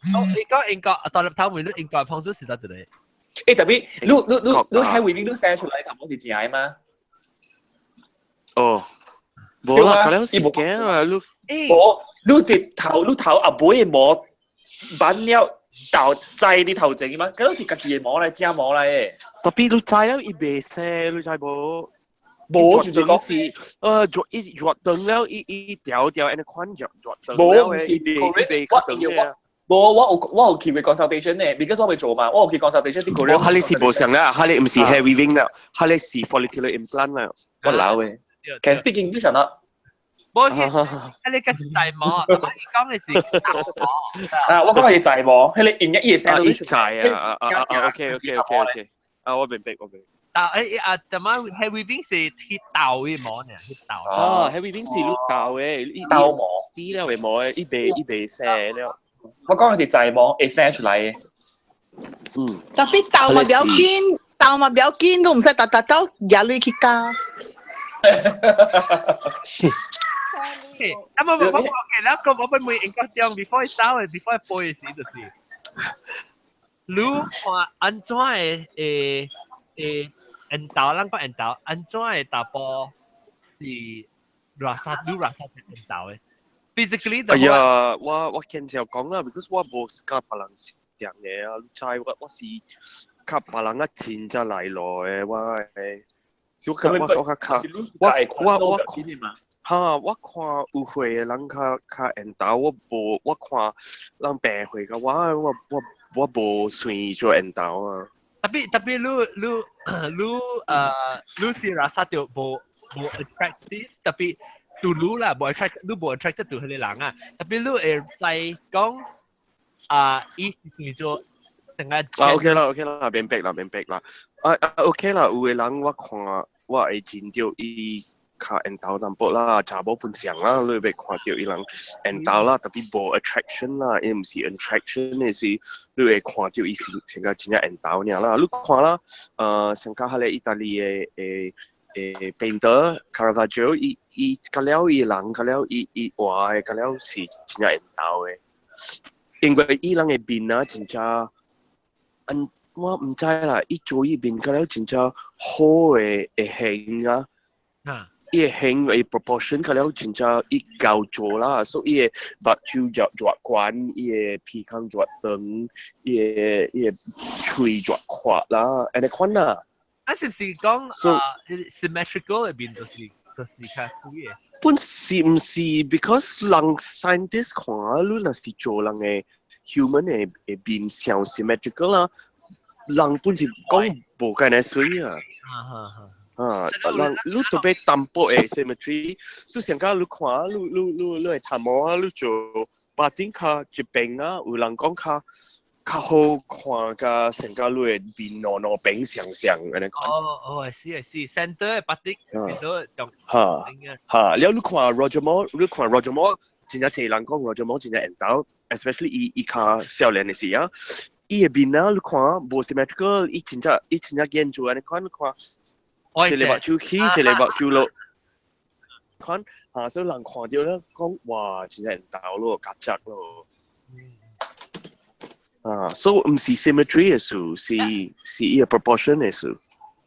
你講英國，大陸頭面都英國碰觸是得一個。
誒特別，你喺回面都寫出嚟頭毛是正嘅嘛？
哦，冇啦，佢哋是嘅啊，
你是頭阿妹嘅毛板了。豆製啲頭整嘛，嗰陣時家己嘅毛嚟，正毛嚟嘅。
特別你製了伊未寫，你知冇？
冇就是講
是熱燈了，伊條安尼款熱燈。
冇，唔是correct。我有去嘅 consultation 咧 ，because 我未做嘛，我有去 consultation 啲 correct。
我係是冇上啦，係你唔是 hair weaving 啦，係你是 follicular implant 啦。
我鬧嘅 ，can speak English or not？
冇嘅，你嘅是大毛，我講嘅是大毛。
我講係大毛，係你一聲都
出嚟啊！OK，我明白。
但點解 hair weaving 是鐵豆嘅毛呢？鐵豆。
哦 ，hair weaving 是綠豆嘅，
豆毛。
絲了嘅毛嘅，伊被寫了。
我講係大毛，會寫出嚟嘅。
特別豆咪比較堅，都唔使特兜廿厘去加。
OK，แล้วก็ผมเป็นมือเองก็ยัง before เช้าเลย before โปรยสิ就是รู้ว่าอันจ้อยอันดาวนั่งก็อันดาวอันจ้อยตาปอ是ราซาดูราซาเป็นอันดาวphysically
哎呀，我見就講啦 ，because 我冇夾別人講嘢啊，你知我是夾別人一戰就嚟來嘅，我哈，我看有會嘅人較緣投，我看人病會嘅，我無算做緣投啊。
tapi lu si rasa tu bo attractive tapi dulu lah bo attracted tu 佢哋人啊 tapi lu 在講伊叫做成個
OK 啦，明白啦。OK 啦，有嘅人我看我會見到伊。較緣投淡薄啦，查某本相啦，你會看到伊人緣投啦，特別無 attraction 啦，伊唔是 attraction 嘅是，你會看到伊成個真正緣投爾啦。你看啦，像較迄個意大利嘅painter Caravaggio，伊甲了伊人，甲了伊畫嘅，甲了是真正緣投嘅，因為伊人嘅面啊，真正我唔知啦，伊做伊面甲了真正好嘅形啊。伊個形嘅 proportion 佢了真正伊夠做啦，所以目睭越寬，伊個鼻孔越長，伊個喙越闊啦，安尼款啦。
是唔是講symmetrical 入邊就是較水嘅？
本是唔是 because 人 scientist 看你若是做人嘅 human 嘅面上 symmetrical 啦，人本是講無咁樣水啊。人你特別淡薄嘅 symmetry， 所以上家你看，你係頭毛啊，你做八點卡一邊啊，有人講較好看噶，成家你係面攞邊上安尼看。
係 center 嘅八點變到用。
了你看 Roger Moore， 真係濟人講 Roger Moore 真係緣投 ，especially 伊較少年嘅時啊，伊嘅面啊，你看無 symmetrical， 伊真係研究安尼看，你看。一個目睭起，一個目睭落，看所以人看到咧講，哇，真係緣投咯，夾雜咯。所以唔是 symmetry 嘅事，是伊個 proportion 嘅事。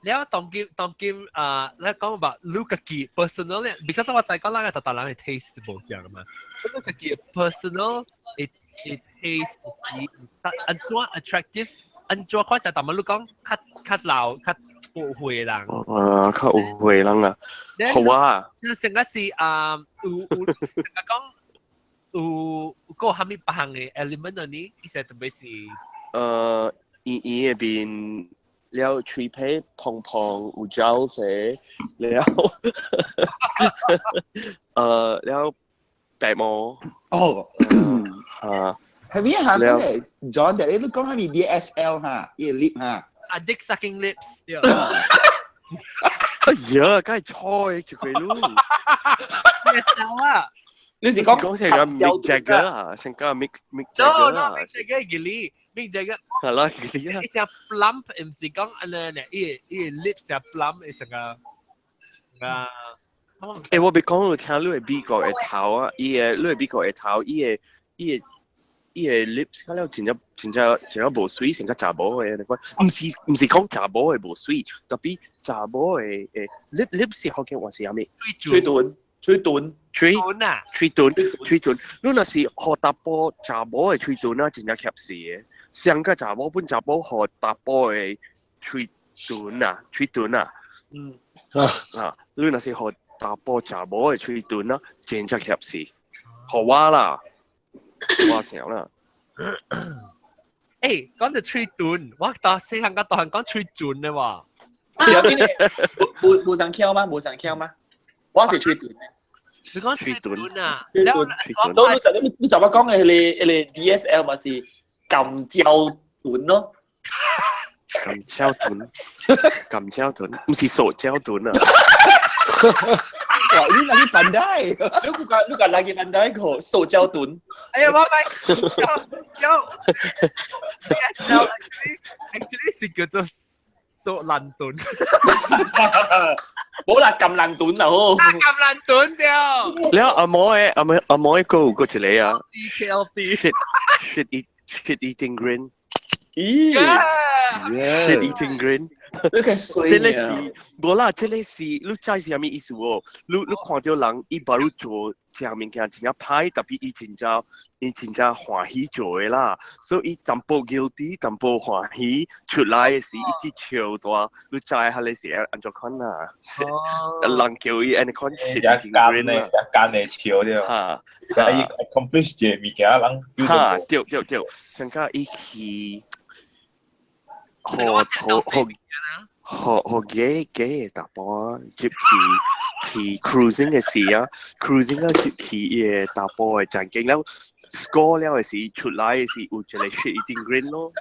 แล้ว當劍咧講話 look 自己 personal 咧 ，because 我就講啦，特人嘅 taste 無相噶嘛。look 自己 personal， it taste 安怎 attractive， 安怎開始但係你講較老較。有會人，
較有會人啊，好啊！
成個是有個蝦米別項嘅 element 啊？呢其實特別是
圓嘅邊了脆皮胖有膠色，了白毛
哦係咪嚇？嗰個 John 你都講係咪 DSL 嚇？呢個 lip 嚇？
啊 dick sucking lips，对。
哎呀，梗係錯住佢咯。
咩走啊？
你是講
成個 Mick Jagger 啊，成個 Mick Jagger 啊。
Mick Jagger 嘅你，Mick Jagger。
係啦，嘅你啊。
一隻 plump 唔是講呢，依 lips 係 plump 係成個啊。
誒，我別講到聽，你係美國嘅頭啊，你係美國嘅頭，伊嘅 lips 嗰啲真係無水，成個查某嘅，你講唔是講查某嘅無水，特別查某嘅lips 是好嘅還是有咩？
吹短，
你若是學搭波查某嘅吹短啦，真係合適嘅。上個查某本查某學搭波嘅吹短啊，你若是學搭波查某嘅吹短啦，真係合適。學我啦。哇成啦！
誒，講到吹短，我到細漢個大漢講吹短嘅喎。
有啲嘢冇上翹嗎？冇上翹嗎？我是吹短嘅。
你講吹短啊？
你就話講嘅你 DSL 咪是撳膠短咯？
撳膠短，唔是塑膠短啊！Wah,
ini lagi pandai.
Lu bukan lagi pandai kok, sojau tun.
Ayo, bye. Yo. Actually 是叫做索蘭頓。
冇啦，撳爛頓啦好。
撳爛頓掉。
你阿妹個一個啊
DKLB
shit eating green。
咦
shit eating green。
你嘅水
這類是冇啦，這類是你知是啥物意思喎？你看到人伊巴魯做食物件真正歹，特別伊真正歡喜做嘅啦，所以伊淡薄 guilty， 淡薄歡喜出來嘅時，伊只笑大，你知下你是安怎看啊？人叫伊安尼看 shit eating green 啊，
一間嘅笑啲啊，但係伊 accomplish 嘅物件人，
哈，對，上加伊去。學嘅搭波接去 cruising 嘅時啊 ，cruising 啊接去嘅搭波嘅陣景，然後 score 了嘅時出來嘅時有一個 shit eating green 咯。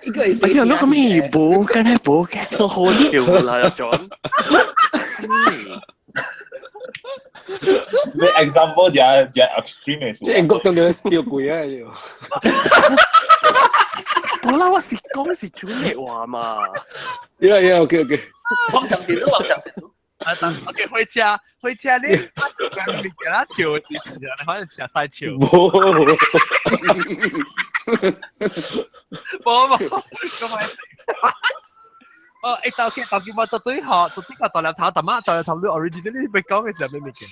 一個係
哎呀，你咁樣冇嘅，好笑啦，John。
你 example 就 extreme 嘅，
即係英國咁樣吊背啊要。
我啦，我是講是專業話嘛。
OK。
往上線都。
OK， 回車你你給他跳是唔係？你可能食晒跳。冇，咁咪。哦，誒，到結果到對學，到啲個大粒頭，大粒頭你 originally 被講嘅時候咩物件？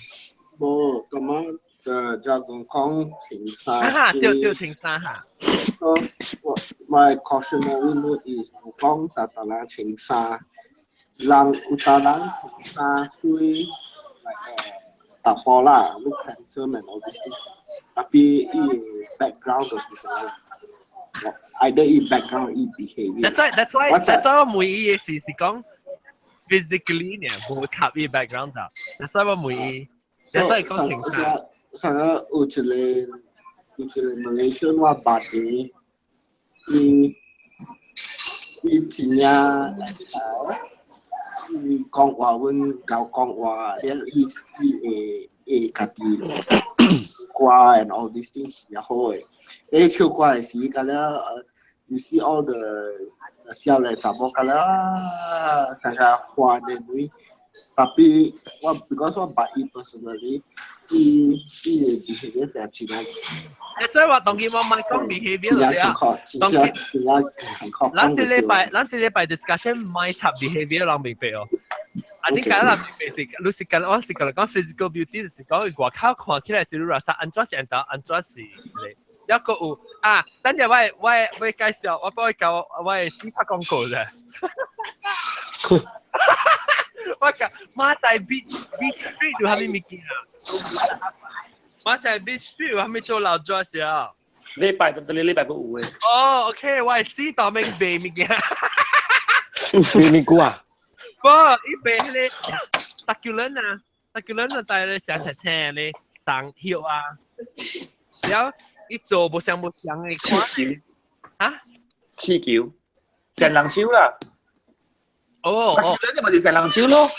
冇咁樣。就講情沙，
對情沙嚇。
My cautionary note is 講特人情沙，人有特人情沙水搭波啦，look handsome and all this thing。tapi 伊 background 就是什麼 ？either 伊 background 伊 behavior。That's
why 我每一嘢是講 physically 呢，冇插伊 background 度。That's why 我每一，that's why 講情沙。
sana 有一個 Malaysian 話body，伊真正伊講話阮教講話，了伊會家己歌 and all these things 也好誒。你唱歌嘅時，咁了you see all the 少年查某咁了，成個歡嘅女。Tapi because 我 body personally，伊behavior 成全係。
所以話當然我咪講 behavior 嚟啊。當然，咱這禮拜 discussion 唔係插 behavior 兩明白哦。啊，你講啦，明白是，你是講我是講physical beauty，就是講外口看起來是你話啥，安怎是安怎是嚟。一個有啊，等陣我介紹，我幫佢教我係拍廣告啫。我講馬仔 beach street 有係咩物件啊？馬仔 beach street 有係咩做老 dress 啊？
禮拜就禮拜五嘅。
哦 ，OK， 我係知道咩賣物件。
咩股啊？
不，伊賣迄個 succulent 就係上斜斜咧上葉啊，然後伊做無相嘅款。啊？
刺球。成人手啦。
哦，
撒嬌你咪就成人手咯。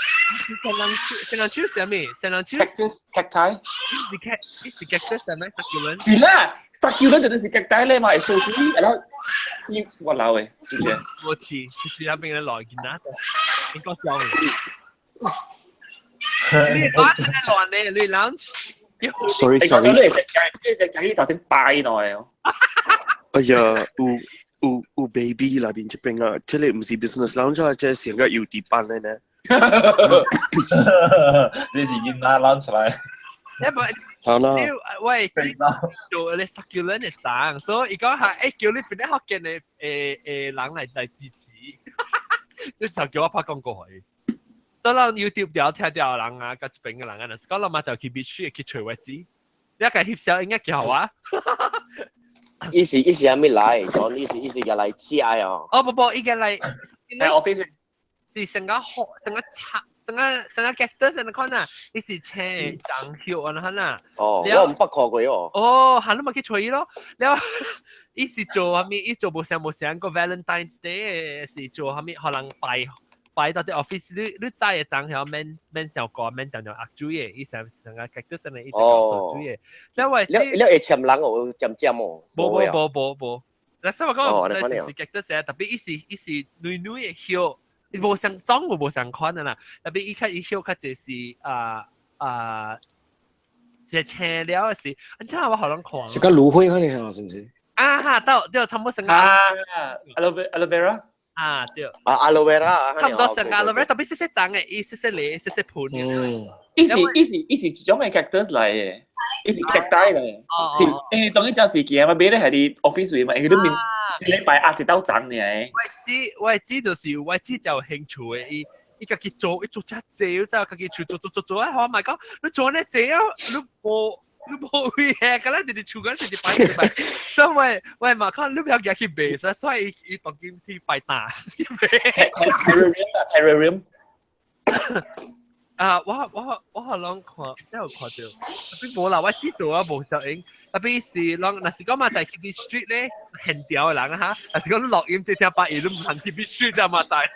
成人手係咩？成人手
cacti。
你是 cactus 係咪？撒嬌人？
係啦，撒嬌人就是 cacti 咧嘛，係數字，然後我老誒，就這樣。
我去，你去那邊嘅來見啦，你講笑你打出嚟亂咧，你 lunch。sorry，
你隻雞頭先拜內哦。
哎呀，有 baby 那邊這邊啊，這裡唔是 business lounge 啊，這係成個要地板咧呢。
你是見拉 lunch 嚟？
好啦。
喂，做你撒嬌人嘅生，所以講係叫你邊啲學嘅人嚟支持，即係叫我拍廣告去。當然 YouTube 有聽到人啊，個邊嘅人啊，講落嘛就去必須去除位置，你一個翕相應該幾好啊！
伊是係咩嚟？講伊是嘅嚟 CI 哦。
哦不，伊嘅嚟
係 office
是成個學成個 cactus 你看啊，伊是青長條啊看啊。
哦，我唔發覺佢哦。
哦，行都咪去除咯，แล้ว伊是做係咪？伊做冇上個 Valentine's Day 是做係咪？可能拜到啲 office，你知嘅長條免上個免當咗壓住嘅，伊成個 cactus 呢一直搞數住嘅。因為
你會簽人我尖哦。
冇。嗱，所以我講係 cactus 特別伊是女嘅曉，冇上裝冇上款啊啦。特別伊曉較就是係青料嘅事，你知我可能看。
是個蘆薈嗰啲係是唔是？
啊哈，對，差唔多成個。
aloe vera。
啊對，aloe
vera，
差唔多成 aloe vera，特別細長嘅，伊細粒、細盤嘅。
伊是一種嘅 cactus 嚟嘅，伊是 cacti 嚟。是當然就時期啊，買咧係啲 office 嘛，佢都面一禮拜壓一刀長嘅。
我知就是我知就興趣嘅，伊家己做只濟，之後家己做啊！我咪講，你做呢濟啊，你冇位嘅，咁咧你哋厝緊你哋擺，所以喂嘛看你不要夾去賣，所以伊當今天擺大
terrarium
啊！我可能看，真有看到，特別冇啦，我知道啊冇效應，特別是啷，嗱是講嘛就係 Keep Street 咧，現掉嘅人啊嚇，嗱是講你錄音即係八二都唔行 Keep Street 啊嘛就係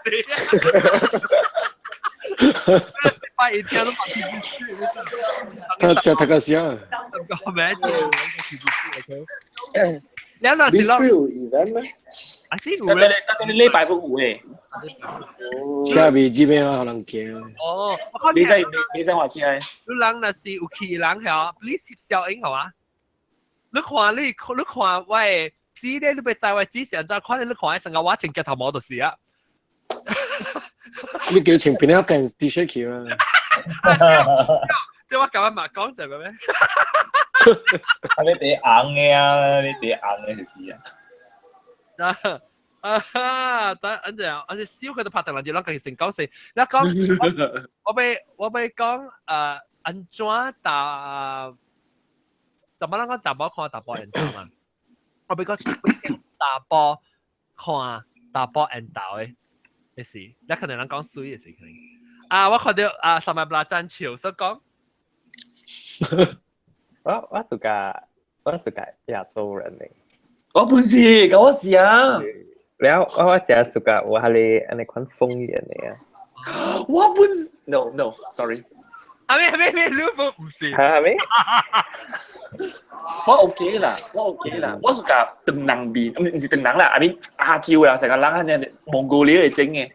八二聽都唔行 Keep Street，
他個聲，
個名就 Keep Street，OK。兩陣時
咯 event 咩？I
think
會，但係你禮拜都會。
車尾這邊可能驚。
哦，
你使話車？
你人那是有氣人係你攝效應係嘛？你看喂，紙咧你咪在位紙上再看你看成個我前腳頭毛就是啊。
你叫前邊咧跟 T-shirt 去啊？
即係我咁樣嘛講就係咩？
你哋硬嘅啊，你哋硬嘅事啊。
等陣，我哋燒佢都拍定兩節咯，佢成講死。你講，我俾講安怎打？怎麼啷個打波看打波人打嘛？我俾講打波看打波人打嘅事，你可能啷講水嘅事可能。我看到上面拉真潮，所講。
我suka亞洲人嚟。
我本事，咁我試啊。
แล้วว่าจะสุกะว่าอะไรอัน款風言嚟啊？
我本事 no sorry。
係咪你唔是？
係咪？
我 OK 啦，我สุกะ鄧能面，唔是鄧能啦，阿邊亞洲啦，成個人喺蒙古料嚟整嘅。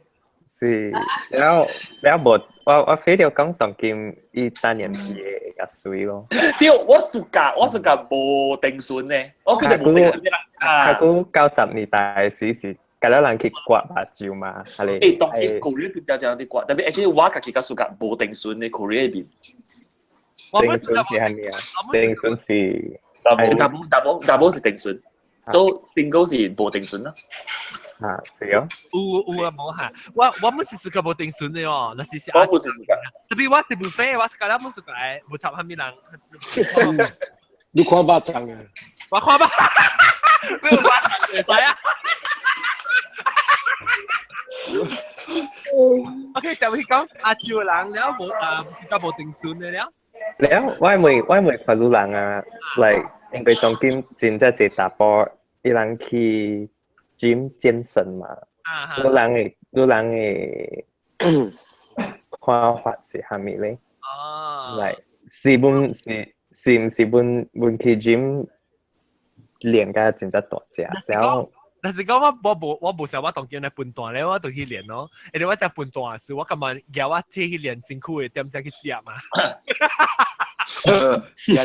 是，แล้วบทว่าเฟซเดียว講當今伊單人嘢嘅水咯。
對，我สุกะ無定順嘅，我非常無定順嘅啦。
佢估90年代時是隔咗人去刮目睭嘛，係咪？
誒，當今 Korea 邊就有啲刮，特別 actually 我自己個สุกะ無定順嘅 Korea 邊。
定順是係咩啊？定順是
double 是定順，都 single 是無定順啦。
啊，是哦。
有啊，冇嚇。我唔是suka 無定順嘅哦，那是
我不是suka。
特別我是唔飛，我是隔咗冇suka嘅，冇插下面人。
你看巴掌啊？
我看吧，沒有巴掌嘅，係啊。OK，就係講亞洲人了冇suka 無定順嘅了。
แล้วว่าไม่ควรรู้หลังอ่ะ like 應該當今真係打波，伊人去 gym 健身嘛，路人嘅看法是虾米咧？嚟是唔是本去 gym 練嘅真係大隻，然後。
但是講我冇想我當見嚟半段咧，我都去練咯。因為我只半段時，我今日叫我自己練辛苦嘅，點先去食嘛？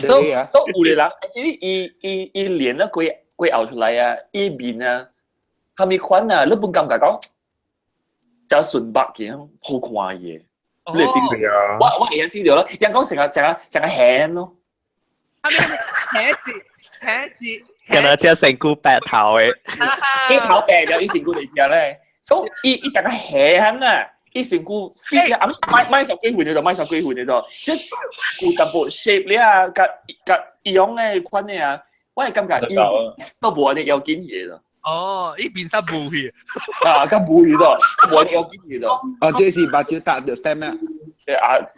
都有啲人，伊練咗幾熬出嚟啊，伊面啊，下面款啊，你本感覺講就順白嘅，好看嘢。你 feel 啊？我而家 feel 到咯，人講成個輕咯。輕
跟他只成股白頭嘅，
啲頭白咗，啲成股嚟嘅咧，所以伊成個輕啊，伊成股 fit 啊，買手機換咗就買手機換咗就 ，just 有淡薄 shape 咧啊，甲樣嘅款嘅啊，我係感覺伊都冇你有經驗咯。
哦，伊變身冇去
啊，咁冇去咗，冇你有經驗咗。
哦，這是把酒打到 stem 咩？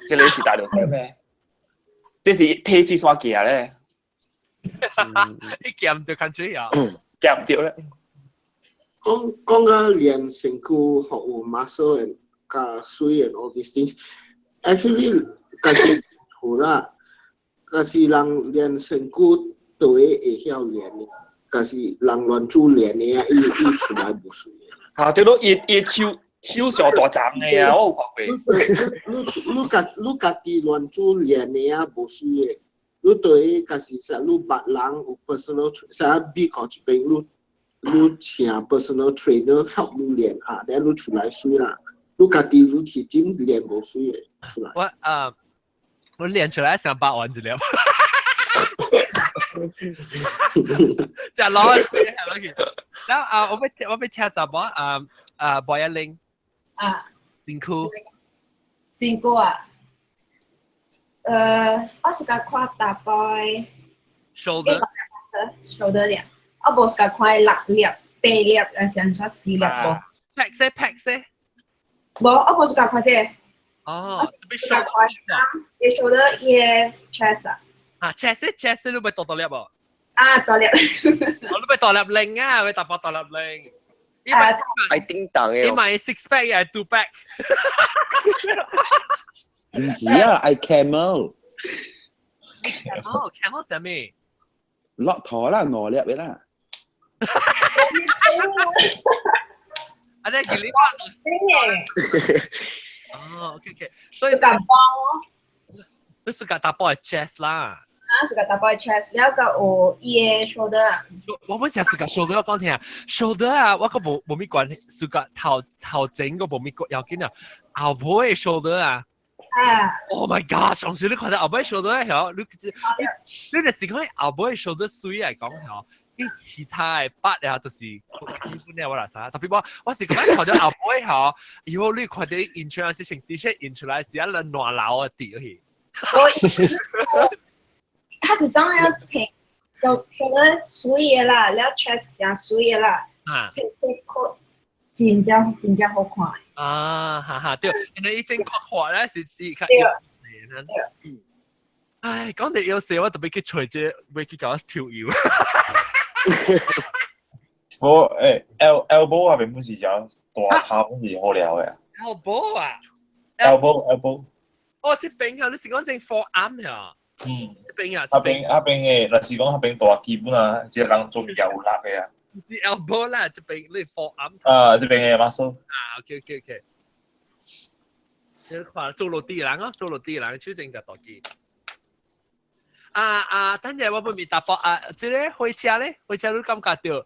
這裡是打到 stem 咩？這是梯子刷機啊咧。
你減到看水啊？
減掉咧。
講個練身軀學有 muscle and 加水 and all these things. Actually， 其實除啦，但是人練身軀都會曉練嘅，但是人亂做練嘅啊，伊出來冇水。
啊，對咯，伊手上大張嘅啊，我有看過。
你家己亂做練嘅啊，冇水嘅。你對個是實你別人有 personal， 實美國這邊你請 personal trainer help 你練下，然後你出來水啦。你家己你去 gym 練冇水嘅出來。
我練出來成8萬一粒。就攞去係攞去。然後我俾聽就講boiling
辛苦啊。我suka 看大背 shoulder 咧，我冇 suka 看6粒、8粒，甚至4粒喎。
pack 些，
冇，我冇 suka 看這。
哦，
你 suka 看嘅 shoulder 嘅 chest 啊。
啊 chest 你咪多粒喎。
啊，多粒。
我你咪多粒零啊，咪大波多粒零。
係叮當嘅。
你買 6 pack 又係2 pack。
唔是啊 ，I camel。camel
係咩？
駱駝啦，鵝粒嘅啦。
啊，你叫你哦 ，OK， 所以
咁幫
你是個大波係 chest 啦。
是個大波 chest，然後個有伊嘅 shoulder。
我本身是個 shoulder， 我講聽啊 ，shoulder 啊，我個冇咩關係，是個頭整個冇咩要緊啊，後背 shoulder 啊。Oh my god！ 上次你看到後背 shoulder 係，你就是講後背 shoulder 水嚟講係，啲其他嘅筆啊，都是基本嘅我嚟曬。特別我是咁樣看到後背係，以後你看到 insurance 成 T-shirt 印出來是一輪暖流嘅跌去。
他就真係要請，就shoulder 水嘅啦，然後 chest 成水嘅啦，請啲褲真正好看。
哈，對，因為以前看咧是啲較唉，講到有時我特別去隨隻，會去搞跳搖。
我elbow 係本是有大下本是好料嘅。
elbow 啊
elbow。
哦，即邊啊，你是講正 forearm 啊？即邊啊？
邊嘅，嗱是講邊大基本啊，即係人做面有力嘅啊。
是 elbow 啦，即邊你 forearm。
即邊嘅 muscle。
OK。你看做落地人啊，做落地人超正就大機。等陣我本面打波即係開車咧，開車你感覺到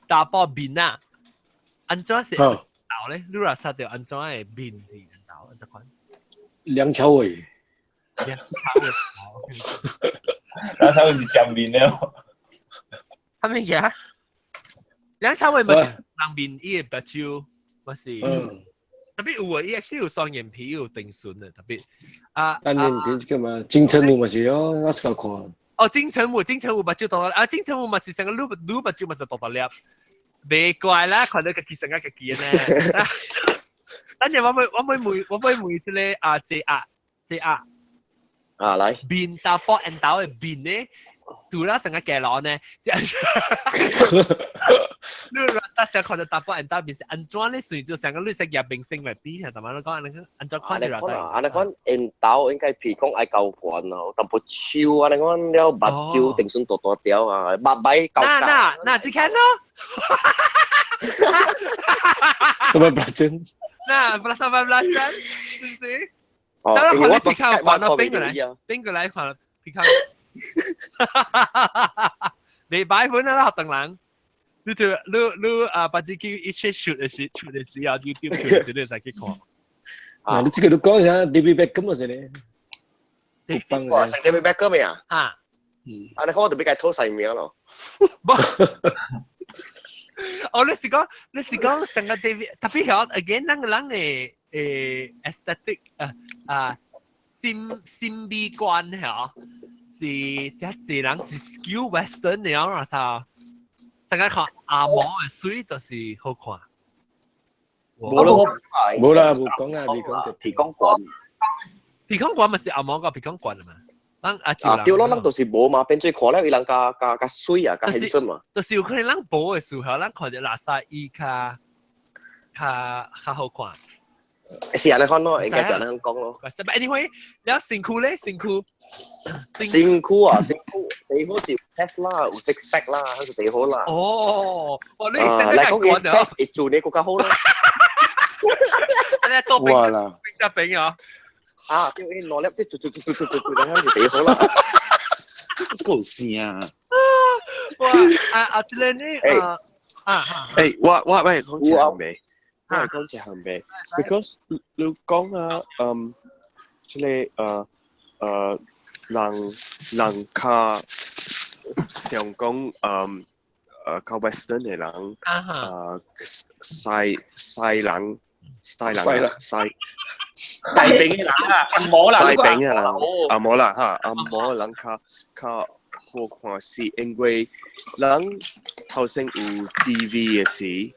打波面啊，安怎是導咧？你話殺掉安怎係面是導安怎款？
梁朝偉。
梁朝偉是正面咧。
係咩嘢？梁朝偉咪是人面伊個白蕉，咪是。特別有啊，伊actually有雙眼皮，有頂唇嘅特別。
單眼皮叫嘛？金城武咪是咯，我是個看。
哦，金城武目睭多啊，金城武咪是成個目睭咪是多粒，未怪啦，看到個其實個嘅呢。等陣我每次咧J R。
嚟。
邊打波人打嘅邊咧，除咗成個嘅攞呢，你話但係看到大波人打邊是安裝咧，隨就成個綠色入明星嚟比係，但係你講安裝看住啦。
你講人刀應該譬如講愛夠慣咯，但不超啊！你講了目睭定算大大條啊，目擺夠。
那去看咯。
什麼belacan？
那sama belacan，是不是？
哦，因為我都 Skype 玩過
邊個嚟看皮卡？你擺盤啦，學鄧人。你把自己一切出的時候 ，YouTube 出的時候你再去看。
啊，你這個都講下 David Beckham 先咧。
哇，成 David Beckham 咩啊？
啊，
啊，你講我特別解偷曬名咯。
哦，你是講成個 David，特別係 again 那個人嘅aesthetic 審美觀係是一人是 skill western 嚟講啥？成日看阿毛嘅水就是好看。
冇啦，冇講啊，你講
皮光棍。
皮光棍咪是阿毛個皮光棍啊嘛。
叫咯，咱就是無嘛，變做看了伊人加水啊，加輕身嘛。
就是有可能咱補嘅時候，咱看到垃圾伊較好看。
是安尼看咯，應該是安尼講咯。
但係 anyway，你身軀咧，身軀最好是 Tesla 有 six pack 啦，嗰個最好啦。哦，你嚟
講嘅 test 係做你更加好啦。
你多冰啦，冰得冰啊！
啊，叫你攞粒啲做，咁就最好啦。
夠聲啊！
哇！即係呢
誒，我喂講隻行未？我係講隻行未 ？Because 你講啊，即係人卡上講靠 Western 嘅人，西人。西餅嘅人啊，按摩啦，西餅嘅人，按摩啦嚇，按摩人較好看是因為人頭先有 TV 嘅時，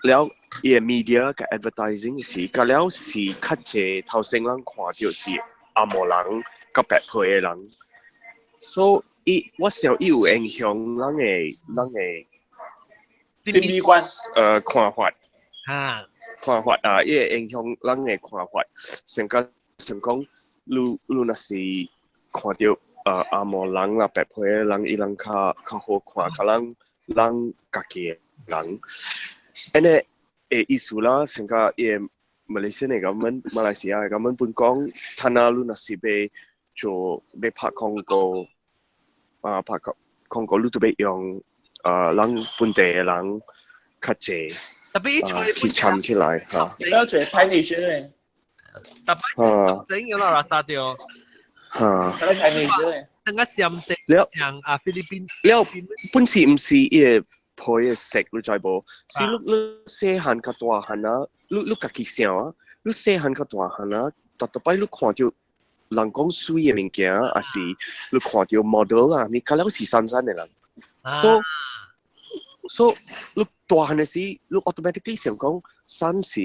了嘢 media 嘅 advertising 嘅時，咁了是較濟頭先人看到是按摩人甲白皮嘅人，所以我想伊有影響人嘅審美觀看法嚇。看法啊，伊會影響人嘅看法。成講，你若是看到阿摩人啦、白皮嘅人，伊人較好看，較人家己嘅人。安尼嘅意思啦，成個伊馬來西亞嘅咁樣本講，睇下你若是要拍廣告拍廣告你都要用人本地嘅人較濟。特別去參起來嚇，而家仲係拍美劇咧，特別整咗啦，殺掉嚇，而家拍美劇咧，等下上菲律賓，了本是唔是伊個配嘅色你知無？是你細漢較大漢啊，你家己想啊，你細漢較大漢啊，特別你看到人講水嘅物件，還是你看到 model 啊，你看了是山嘅人，所以你大漢嘅時，你 automatically 想講山是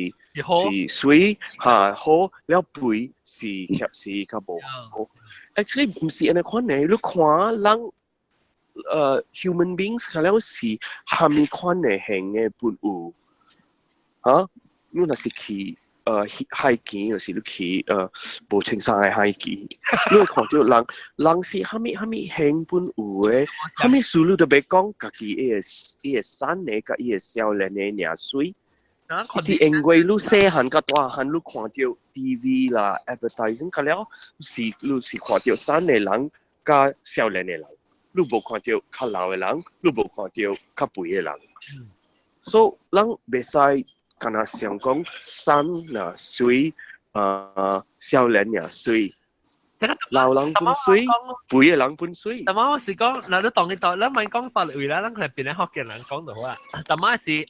水嚇好，了背是較無好。Actually 唔是安尼款嘅，你看人human beings 佢了是蝦米款嘅型嘅本有嚇，你若是去海邊，有時你去無青山嘅海邊，你會看到人是蝦米型本有嘅，蝦米事你都別講，家己伊個山嘅，甲伊個少年嘅爾水，是因為你細漢甲大漢，你看到 TV 啦 advertising 佢了，你是看到山嘅人甲少年嘅人，你無看到較老嘅人，你無看到較肥嘅人，所以人袂使。敢若想講山啊水少年啊水，老人本水，肥嘅人本水。但係我是講，嗱你當咱咪講法律啦，咱佢係邊啲學嘅人講到啊。但係是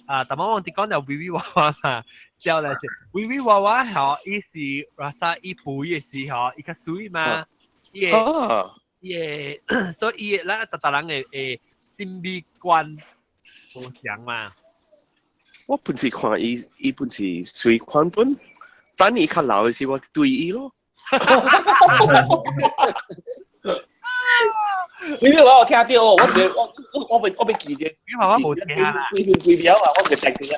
但係我哋講就微微娃娃嘛，少年是微微娃娃嗬，伊是話曬伊肥嘅時候，伊較水嘛，所以咱大人嘅審美觀唔同嘛。我本是看伊本是水款本，等伊較老嘅時我對伊咯。你呢個我聽到，我
我被記啫。
你話我冇聽啦，
攰了啊，我唔係聽啫。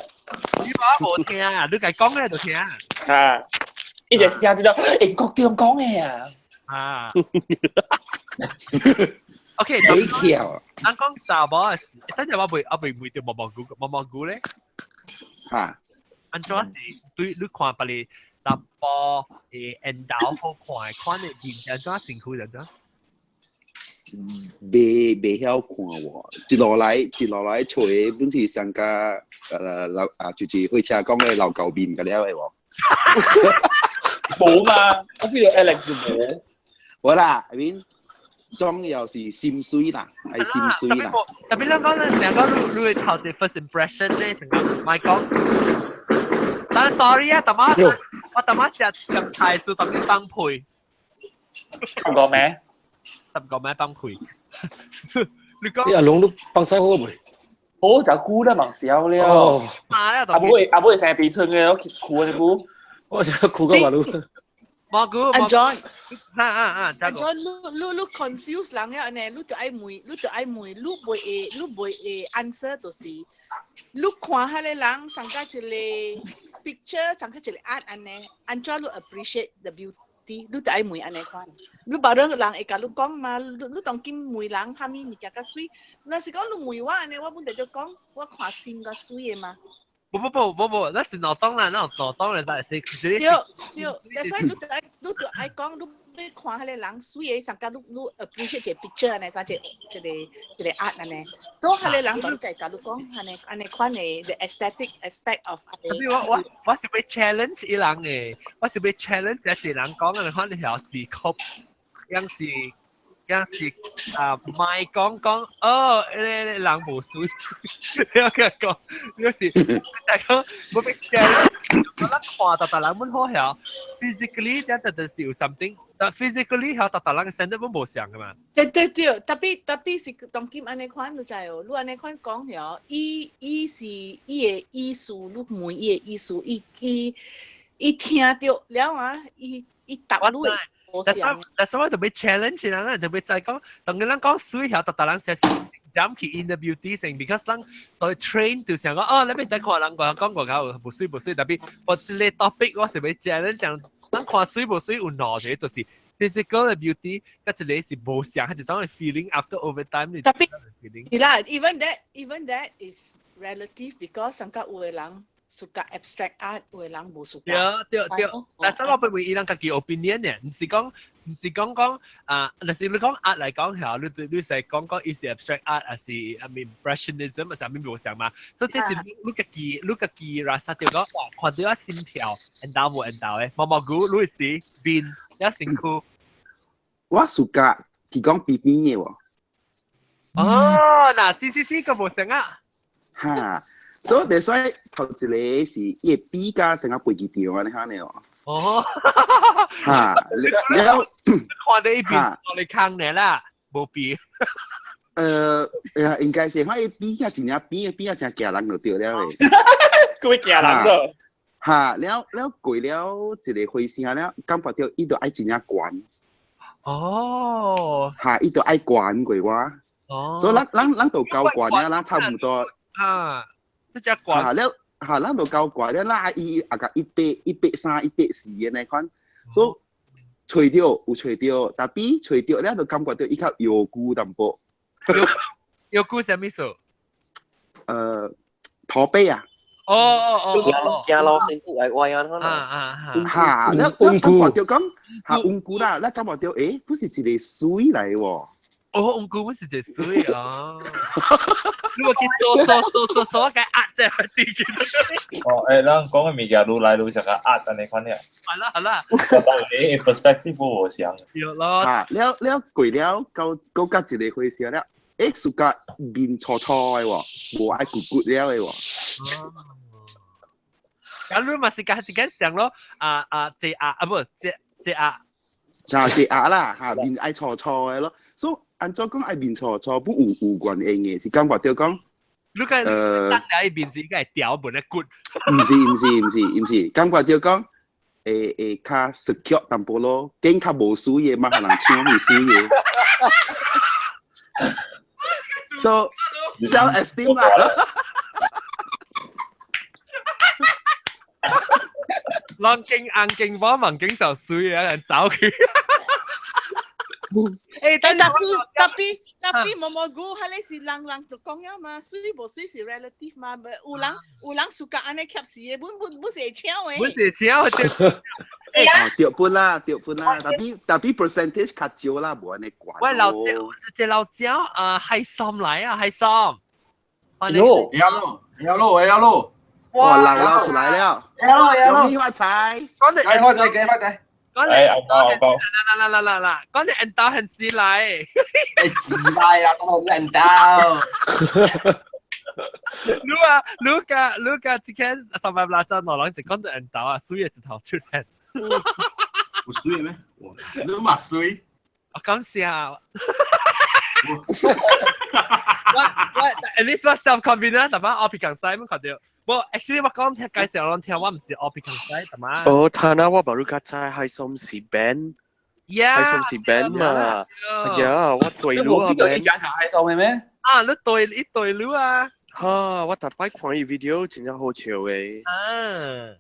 你話我冇聽啊，你講嘅就聽
啊。一直聲知道，英國點講嘅啊？
啊。OK，咱講查某嘅事，等陣我未條毛菇咧。
嚇。
安怎是對你看別你淡薄誒引導好看嘅面，安怎辛苦人怎？
未曉看喎，一路來找嘅本是上加就是火車講嘅老舊面嘅了嘅喎。
冇嘛，我 feel 到 Alex 都冇。
好啦，I mean 裝又是心水啦，係心水啦。
特別成個你頭隻 first impression 咧，成個唔係講。但 sorry 啊，我特晚食咁菜數特別崩配。
十個咩？
崩配。你講。
你阿龍都崩晒好未？
好就估得盲笑了。
哦。
阿妹成日變春嘅，我哭你估。
我成日哭緊話你。
毛菇。
阿 John。
阿
John， 你 confuse 人嘅呢？你對愛妹，你會 answer 就是，你看下咧人上加一個 picture， 上加一個 art 安呢，安怎你 appreciate the beauty， 你對愛妹安尼看。你別人會甲你講嘛，你當見妹人蝦米物件較水，若是講你妹我安尼，我本來就講，我看心較水嘅嘛。
不，那是腦中啦，那種腦中人在對，
但係你就愛講，你看下個人水嘅，上加你 appreciate 個 picture 安尼，啥一個 art 安尼，所以下個人本來甲你講，安尼看嘅 the aesthetic aspect of。
我是被 challenge 一人嘅，我是被 challenge 一人講嘅，看你條時曲，樣是賣講人無水，你講，你是大家冇俾嘅，我諗看人本好曉 ，physically 就是有 something， 但 physically 曉人嘅 standard 本冇相噶嘛。
對，特別是當今安尼看，你知哦，你安尼看講曉，伊是伊嘅意思，你問伊嘅意思，伊聽到了啊，伊答你。That's why 就被 challenge 啦，就被再講，當人講水曉，特人寫點去 in the beauty 性 ，because 人對 train 就想講，你咪使看人講過口無水，特別我呢個 topic 我是被 challenge 講，人看水無水有兩個，就是 physical 嘅 beauty， 跟住你是無想，係一種 feeling after over time 特別係啦 ，even that is relative because 上加有嘅人。suka abstract art， 有嘅人無 suka。
對，但係我會伊人家己 opinion 嘅，唔是講但是你講 art 嚟講係，你係講伊是 abstract art， 還是 impressionism， 還是咩無相嘛？所以這是你家己 rasa 到講，哇，看到我心跳，引導嘅，毛菇，你是變有辛苦。
我 suka 佢講邊嘅喎。
哦，嗱，試個無相啊。
嚇！所以所以頭一個是伊個比較成個背記掉啊！你睇你哦。
哦。
嚇！你
看你邊我哋坑你啦，冇比。
應該是可以比較真正比較真驚人就對了誒。
佢會驚人㗎。
嚇！了過了一個回聲了，感覺到伊就愛真正懸。
哦。
嚇！伊就愛懸過我。哦。所以咱就夠懸了，咱差唔多。
啊。嚇！
了嚇，咱就夠怪了，咱伊啊個183、184嘅那款，所以吹到有吹到，但比吹到咧就感覺到伊較搖鼓淡薄。
搖鼓係咩數？
駝背啊！
哦，行路身軀係歪啊，可能。
嚇！咧感覺到講嚇烏骨啦，咧感覺到誒，不是一個水嚟喎。
哦，烏骨不是一個水啊！你話佢所嘅壓即係啲嘅。
哦，誒，咱講嘅物件愈來愈像個壓安尼款嘅。
係啦。
誒 ，perspective 無相。
對咯。
嚇，了過了，到一個回事了，誒，暑假面錯錯嘅喎，無愛骨了嘅喎。
咁你咪是間想咯，這啊不這啊。
嚇，這啊啦，嚇面愛錯錯嘅咯，所以。按照講愛面錯不有關係嘅，是感覺到講。
你個當你面是應該係掉本嘅骨。
唔是，感覺到講較 secure 淡薄咯，驚較無水嘅嘛，可能搶唔水嘅。So self esteem 啦。
浪勁硬勁波，文景就水有人找佢。
tapi momo go hale si lang tu kong ya ma sui bo sui si relative ma ulang suka ane kap si bun se chiao eh.
Bun se chiao.
Tiap pun lah. Tapi percentage kacau lah buat ni kuat.
喂，老椒係心嚟啊，係心。
喲，
要咯。
哇，冷撈出來了。有咩發財？
講你
發財。講你
嗱，講你人道很自來。
自來啊，我冇人道。
Luca 之前300拉真攞就講到人道啊，水嘅直頭出現。
有水咩？你嘛水？
我講笑。喂 ，at least 我 self confident，但係我平常曬乜佢哋。Well, actually 我講聽介紹我聽，我唔是我別強勢，係嘛？
哦，他那我baru kata hai som si Ben，
yeah，
hai som si Ben 嘛，呀，我對路啊 Ben，
你介紹hai som 嘅咩？
啊，你對路啊？
哈，我特別看伊 video 真係好笑嘅。
啊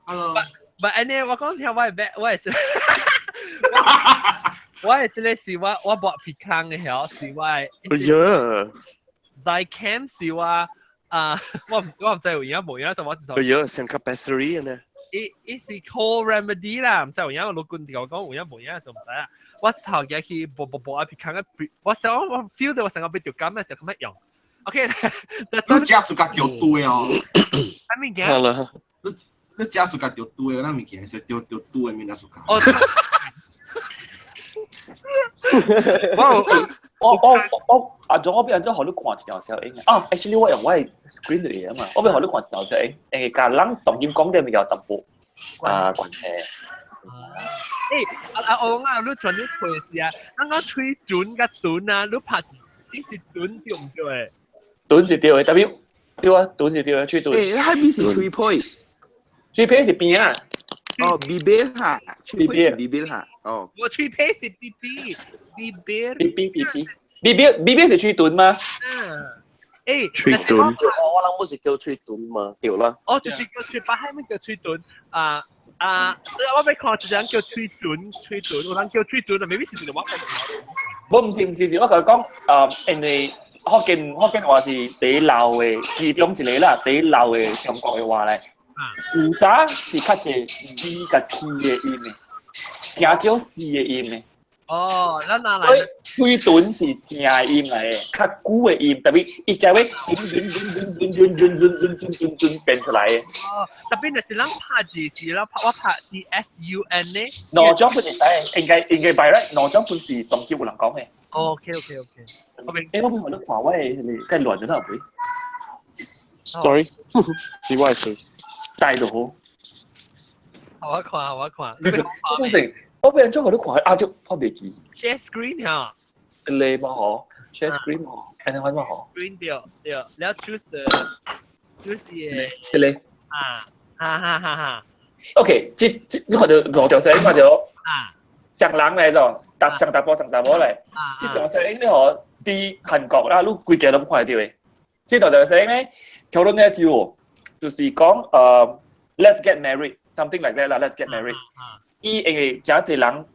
，hello。But
anyway，我講聽我係我係這裡是我冇別強嘅曉，是我係。
呀，
在 camp 是我。我唔知有影冇影，但我知道。
有成個 battery 呢？
伊是 cold remedy 啦，唔知有影我老官條講有影冇影就唔知啦。我頭嘅去播一片看嘅，我想我 feel 到我成個被條感嘅時候咁樣用。OK，
你假暑假掉對哦。
係咪嘅？
好啦，
你假暑假掉對嘅，那物件是掉對嘅面那暑假。
我阿總嗰邊都學你看一條小影啊 ，actually 我用我係 screen 嚟嘅嘛，我邊學你看一條小影，誒，甲人當然講啲咪有淡薄關係。
我講你轉啲趣事啊，啱吹準嘅準啊，你拍啲是準對唔對？
準是對嘅，特別對啊，準是對嘅，吹準。
誒，係邊是 3 point？3
point 是邊啊？
哦 ，bibir 嚇，3 point 是 bibir 嚇，哦。
我3 point 是
bibir 是吹準嗎？
吹準。
我諗冇是叫吹準嘛，對啦。
哦，就是叫吹，把係咪叫吹準？我俾看一張叫吹準，有人叫吹準啊，未必是就我講。
我唔是，我同佢講，因為福建話是第老嘅其中一個啦，第老嘅中國嘅話咧，古早是較濟 V 甲 T 嘅音嘅，真少 C 嘅音嘅。
哦，咱拿來。
推斷是正音嚟嘅，較久嘅音，特別伊只會轉變出來嘅。
哦，特別就是咱拍字是啦，我拍 DSUN 呢。
羅章本係使，應該by right，羅章本是當叫有人講嘅。
OK。
我邊學你看喂，你梗亂咗啦會。
Sorry， 是我係誰？
在度
好。我看。
我俾人將我都看啊，就我未記。
Share screen 嚇。
你冇好 ，share screen 冇，你揾冇好。
Screen 對，你要 choose
這裡。
哈。
OK，你看到羅條聲，看到上人嚟咗，上大波上查某嚟。這條聲你可啲韓國啦，你規家都看到嘅。這條聲咧，討論嘅條就是講let's get married，something like that 啦 ，let's get married。伊因為真濟人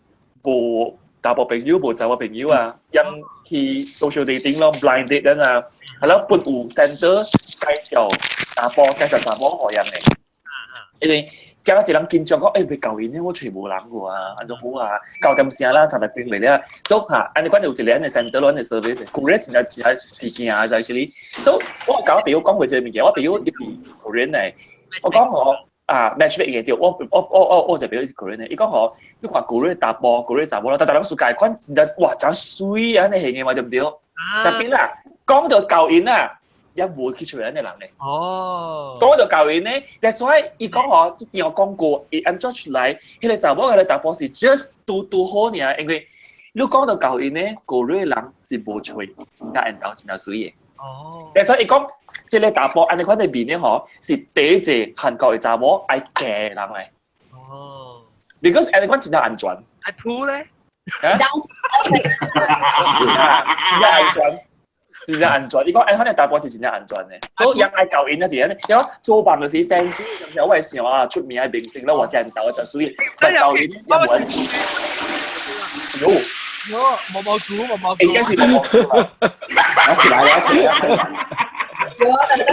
無大波朋友，無查某朋友啊，因去 social dating 咯 ，blind date 咁啊，係咯，本有 center 介紹大波，介紹查某互人嘅。因為真濟人緊張講，誒未夠呢，我全部人個啊，安怎好啊，9點聲啦，3點鐘嚟啦，所以嚇，安尼講有一個人嘅 center 咯，人嘅 service，個人真係事件啊，就係呢，所以我教我朋友講過一個物件，我朋友一係個人嚟，我講我。matchmake 嘅條，我就俾佢個人咧。伊講我，你看個人打波，個人查波啦，但係人世界款真係哇，真水啊！你係嘅嘛對唔對？特別啦，講到教員啊，一會去出嚟嘅人嚟。
哦。講
到教員咧，但係所以伊講我之前我講過，伊按做出嚟，佢哋查波佢哋打波是 just 都好呢，因為你講到教員咧，個人人是無吹，真係人道真係水嘅。
哦。
但係所以伊講。即係打波，按你款嘅面咧，嗬，是第一隻韓國嘅查某愛嫁人嚟。
哦。
Because 按你款真係安全。
愛鋪咧？
而家安全。真正安全。你講安可能大波是真正安全嘅。都人愛教因啊，係咧，因為做辦就是 fans，有時候我係想啊出名嘅明星啦，或者人鬥就屬於教因有冇人？有，毛豬，應該是毛豬。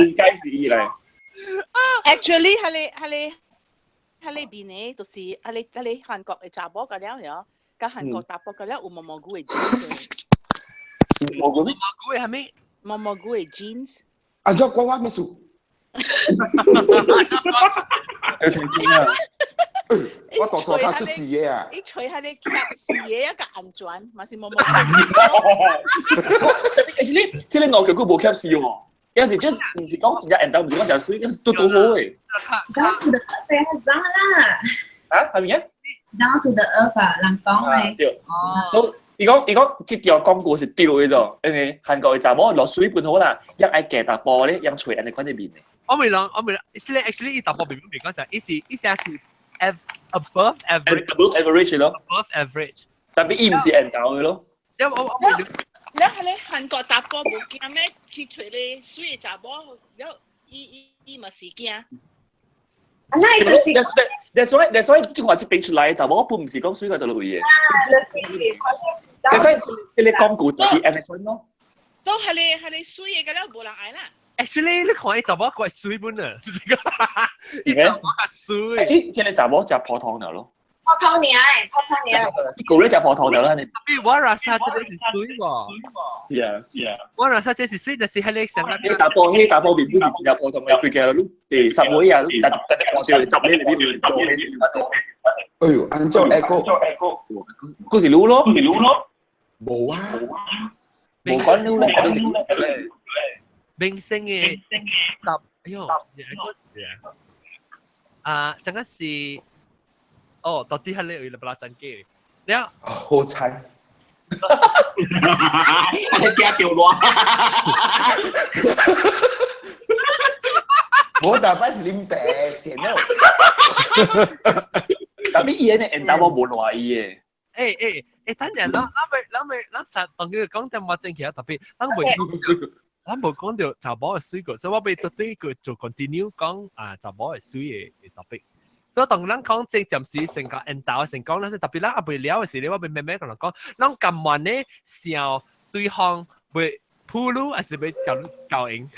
應該是伊嚟。
Actually，係你邊呢？就是係韓國嘅查波嗰啲樣，跟韓國打波嗰啲有毛菇嘅 jeans。
毛菇係咩？
毛菇嘅 jeans。
啊，做瓜咩數？
有情景啊！
我多數他出視野啊！
你除下你夾視野一個安全，還是毛。
即係我腳骨冇 cap 視喎。有時 just 唔是講真正人鬥，唔是講就水，有時都好誒。
Down to the earth 係真啦。
啊，係咪嘅
？Down to the earth 啊，人講嘅。
對。都，如果接條廣告是掉嘅啫，因為韓國嘅查某落水半好啦，一愛夾大波咧，用錘人哋嗰啲面嘅。
我未諗，actually 一大波邊講就係above average 咯 ，above average。
特別伊唔是人鬥嘅咯。
因為我未。
你係你韓國打波冇驚咩？去除你水查波，然後伊咪是驚。
那就是。
That's why 即話即俾出嚟查波，本唔是講水嗰度落嘢。所以你講古啲 anything 咯。
都係你水嘅啦，冇人嗌啦。
Actually 你看查波個係水本啊，而家水。
即係查波就破湯嘅咯。
泡湯年，
狗咧就破湯啦，你。
比我拉沙這是水喎。
Yeah。
我拉沙這是水，但是喺你成日。
你打波面不是真係破湯嘅，佢嘅咯，誒十位啊，但係我哋執你哋啲做咩？
哎呦，按照 echo，
嗰時撈咯，
冇啊，
冇講撈咧，都是
明星嘅答，哎呦，啊，成個是。哦，到底係你為了不拉真嘅，你啊，
好彩，
你驚掉落，
我大班是啉白先咯，
但係伊呢人打我冇落伊嘅，
等陣啦，咱當佢講點話正其他特別，咱冇講到查某嘅水果，所以我俾到底佢做 continue 講啊查某嘅水嘅特別。所以當咱講正暫時成個引導成講咧，特別咱阿未了嘅時，你我俾妹妹同人講，咱咁晚咧想對方會鋪路，還是俾教贏？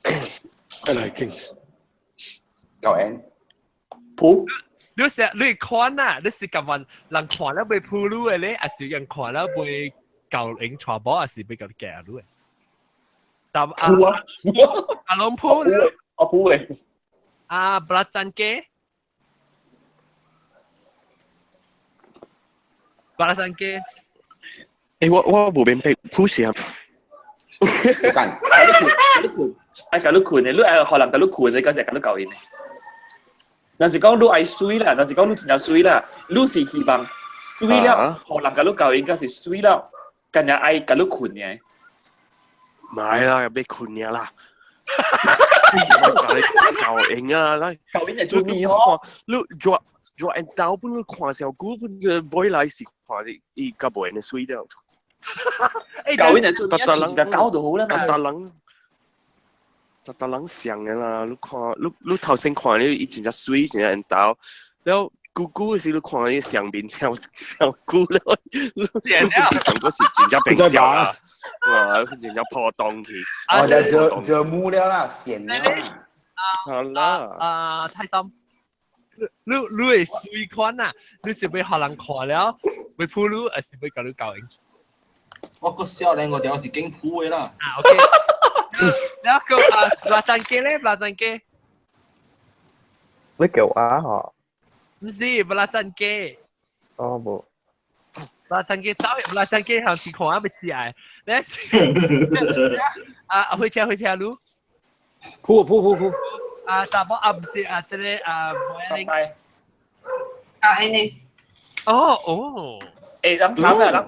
係嚟傾
教贏
鋪。
你成你看啊，你是咁晚人看了俾鋪路嘅咧，還是人看了俾教贏傳播，還是俾教夾路嘅？但
鋪啊，
阿龍鋪咧，
我鋪嘅。
啊，不拉真嘅，不拉真嘅。
誒，我冇明白鋪時啊。
幹，
愛搞你困嘅，你愛可能搞你困嘅，嗰時搞你搞嘢。但是講你愛水啦，但是講你真係水啦，你是希望水了，可能搞你搞嘢，嗰時水了，更加愛搞你困嘅。
唔係啦，又俾困嘅啦。教應啊，啦，
教應係做咩呵？
你做人刀本你看小股本嘅買來是看伊甲無人嘅水了。
教應係做咩？其實搞到好啦嘛。特人
上嘅啦，你看你頭先看你以前隻水，前隻人刀，แล้ว姑姑時你看伊上面小菇了，你上嗰時人家平小啦，哇，人家破洞去。
我就折木了啦，線了。
好啦。
蔡心，你係水看啊？你是俾客人看了，俾鋪路，還是俾教你教贏？
我個少年我就是經鋪嘅啦。
啊 ，OK。然後拉真機咧，拉真機。
你叫我嗬？
唔是，不拉真機。
哦，冇。
拉真機走入拉真機，向前看啊，咪知啊？你啊，回車路。
鋪。
啊，但係我唔是啊，即係啊，
教贏你。
哦。
誒，諗慘啦！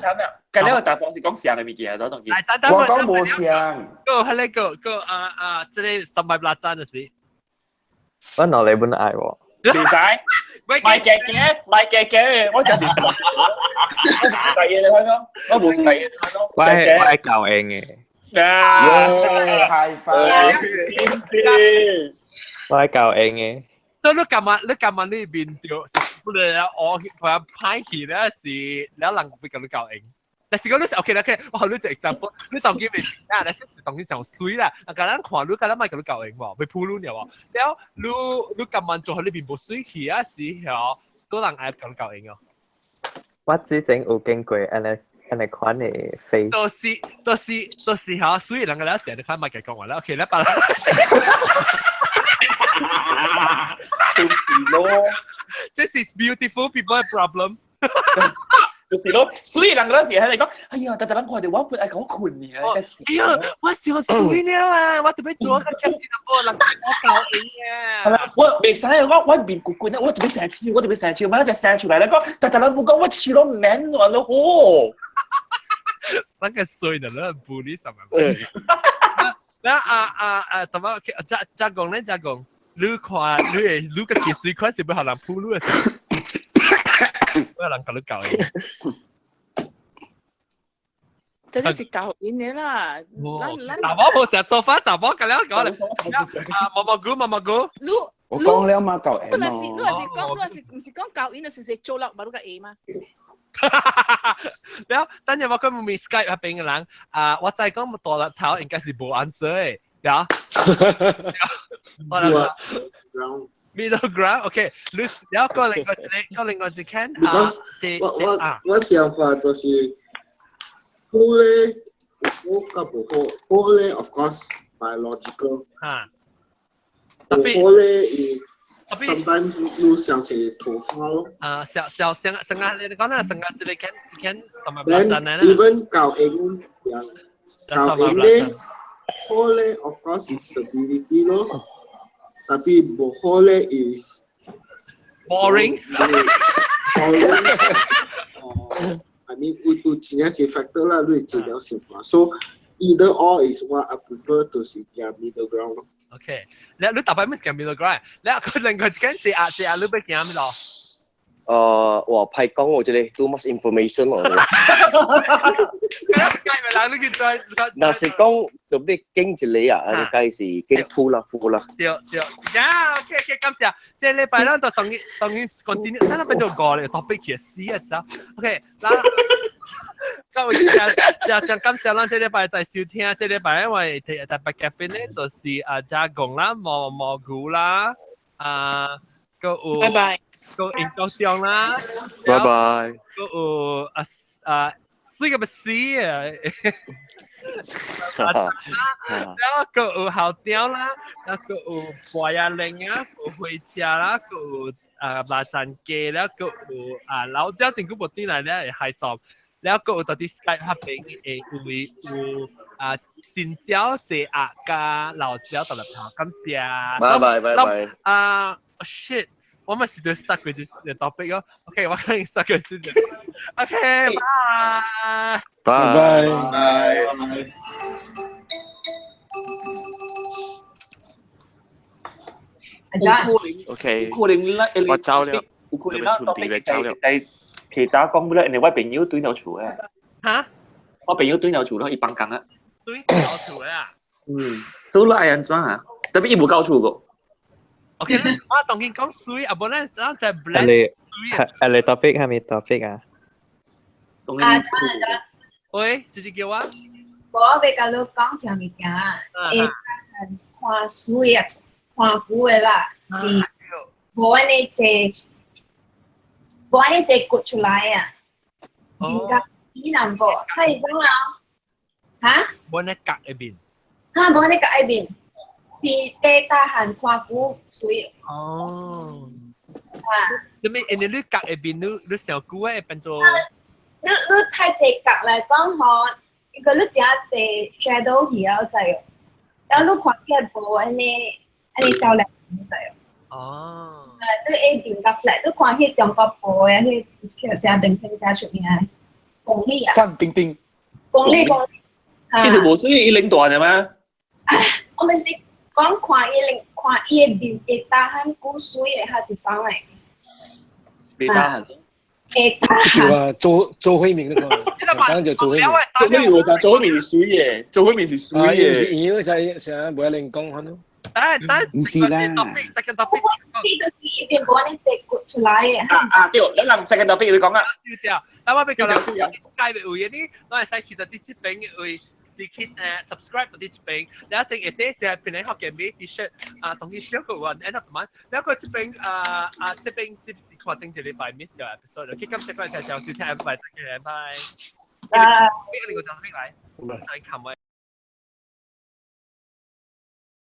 近呢個答案是講上嘅物件，所當然。
我講冇上。
個係呢個即係十米拉真嘅事。
我哪裡本愛喎？
唔使，賣嘅，我就係食。我唔係嘢你睇到，我冇食嘢你睇到。
我係教英嘅。
high five！
我係教英嘅。
所以你今日呢邊掉，不如我佢派戲咧是你能比較教英。但是講你 OK 啦，我好你隻 example， 你當佢未啊，你當佢上水啦，啊，咁樣看你咁樣咪咁教英喎，被鋪路了喎，然後你今晚做喺呢邊冇水氣啊，是係都能嗌咁教英哦。
我之前有見過安尼款嘅 face。
都是嚇，所以兩個咧成日都看麥嘅講話啦 ，OK 啦，把啦。
到時咯
，This is beautiful people problem
就是咯，所以人嗰陣時喺你講，哎呀，特諗我哋玩伴係講困嘅，
哎呀，我笑死你啊！我特別做一個 captain number，人我教你嘅。係啦，
我未使我面骨棍啊，我特別成日笑，咪一隻聲出嚟咧，講特諗冇講我笑到名喎咯，哦。
那個衰的人bully 什麼？那怎麼加工呢？加工，你看你個技術款是不好人鋪路嘅。我人教你教嘅，
這個是教演嘅啦。
查某冇成梳化，查某咁樣講嚟。毛毛菇。
我講了嘛教演咯。
你是講教演，就是做落冇個 A 嘛。
แล้ว當然我佢冇 Skype 入邊嘅人，我再講多啦頭應該是冇 answer 嘅，呀。Middle ground, OK. 你有個另外一間
我想法就是好咧，我覺唔好。好咧 ，of course biological。特別好咧is sometimes 你想起頭髮咯。
小成啊，你講啦，成啊，你看什麼標準呢
？Even 教英教英咧，好咧 ，of course is stability 咯。Tapi bohole is
boring.
I mean, ujinya si factor lah, lu jadi semua. So either or is what I prefer to see the middle ground.
Okay. 你打敗咩叫 middle ground？ 你佢另外一間借你俾幾啱咯？
哇，派講我這裡 too much information 咯。嗱，是講特別經濟理啊，你計是經鋪啦。
對，呀 ，OK， 感謝。即係禮拜咧，就當然 continue， 先俾做過嚟 topic 嘅試一下。OK， 嗱，咁我就感謝啦，即係禮拜再收聽，即係禮拜因為特別嘅邊咧，就是加工啦、蘑菇啦，個有。拜拜。個研究上啦，
拜拜。
個有水個乜事啊？然後個有校長啦，然後個有華亞玲啊，個會車啦，個有麻疹雞啦，個有老椒政府部啲嚟咧係爽，然後個有到啲 Skype 合併有新椒蔗鴨加老椒特別好，感謝。
拜。
shit。我咪是對 stuck 佢隻 topic 咯。OK， 我可以 stuck 佢先。OK，
拜。OK， 我走了。
可能啦 topic 係其實講咧，人哋我朋友對鳥厝嘅。
嚇？
我朋友對鳥厝咯，伊幫工啊。
對鳥厝啊？
做咗係安怎啊？特別伊冇交厝個。
OK， 我當佢講水，啊，本來就係 blend 水
啊。你 topic 係咪 topic 啊？
喂，就是叫我。
我俾個你講一物件，看水啊，看久的啦，是無安尼隻骨出來啊。應該伊能無，係怎啊？嚇？
無安尼隔一邊。
嚇，無安尼隔一邊。是地大漢看久水。
哦。你隔一邊，你上久誒變做。
你太濟隔嚟講嗬，如果你真濟 shadow 而就係，然後你看見無安尼少量就係。
哦。
你一邊夾嚟，你看迄中國部嘅迄叫真明星真出名嘅，鞏俐啊。
范冰冰。
鞏俐。
呢條無需要伊領導嘅咩？
我咪是講看伊嘅面地大漢古水嘅，佢就上嚟。
未打閒。
叫啊，周慧敏那个，刚刚就周慧敏。
周慧敏我讲周慧敏是谁耶？周慧敏是谁耶？
因為成日冇人講可能。
唔是啦。
second topic
就是一邊講你直骨出來嘅。
對，你諗 second topic 你講啊。
但我比較諗介別位啲，我係使其實啲節目會是去subscribe 到啲節目，然後正一啲時係變嚟學嘅咩 T-shirt 同啲小個話 end up 點，然後佢節目節目接是確定就禮拜 miss 咗 episode，佢今次嗰陣就先聽拜拜，拜。邊個你個就邊嚟？再琴日。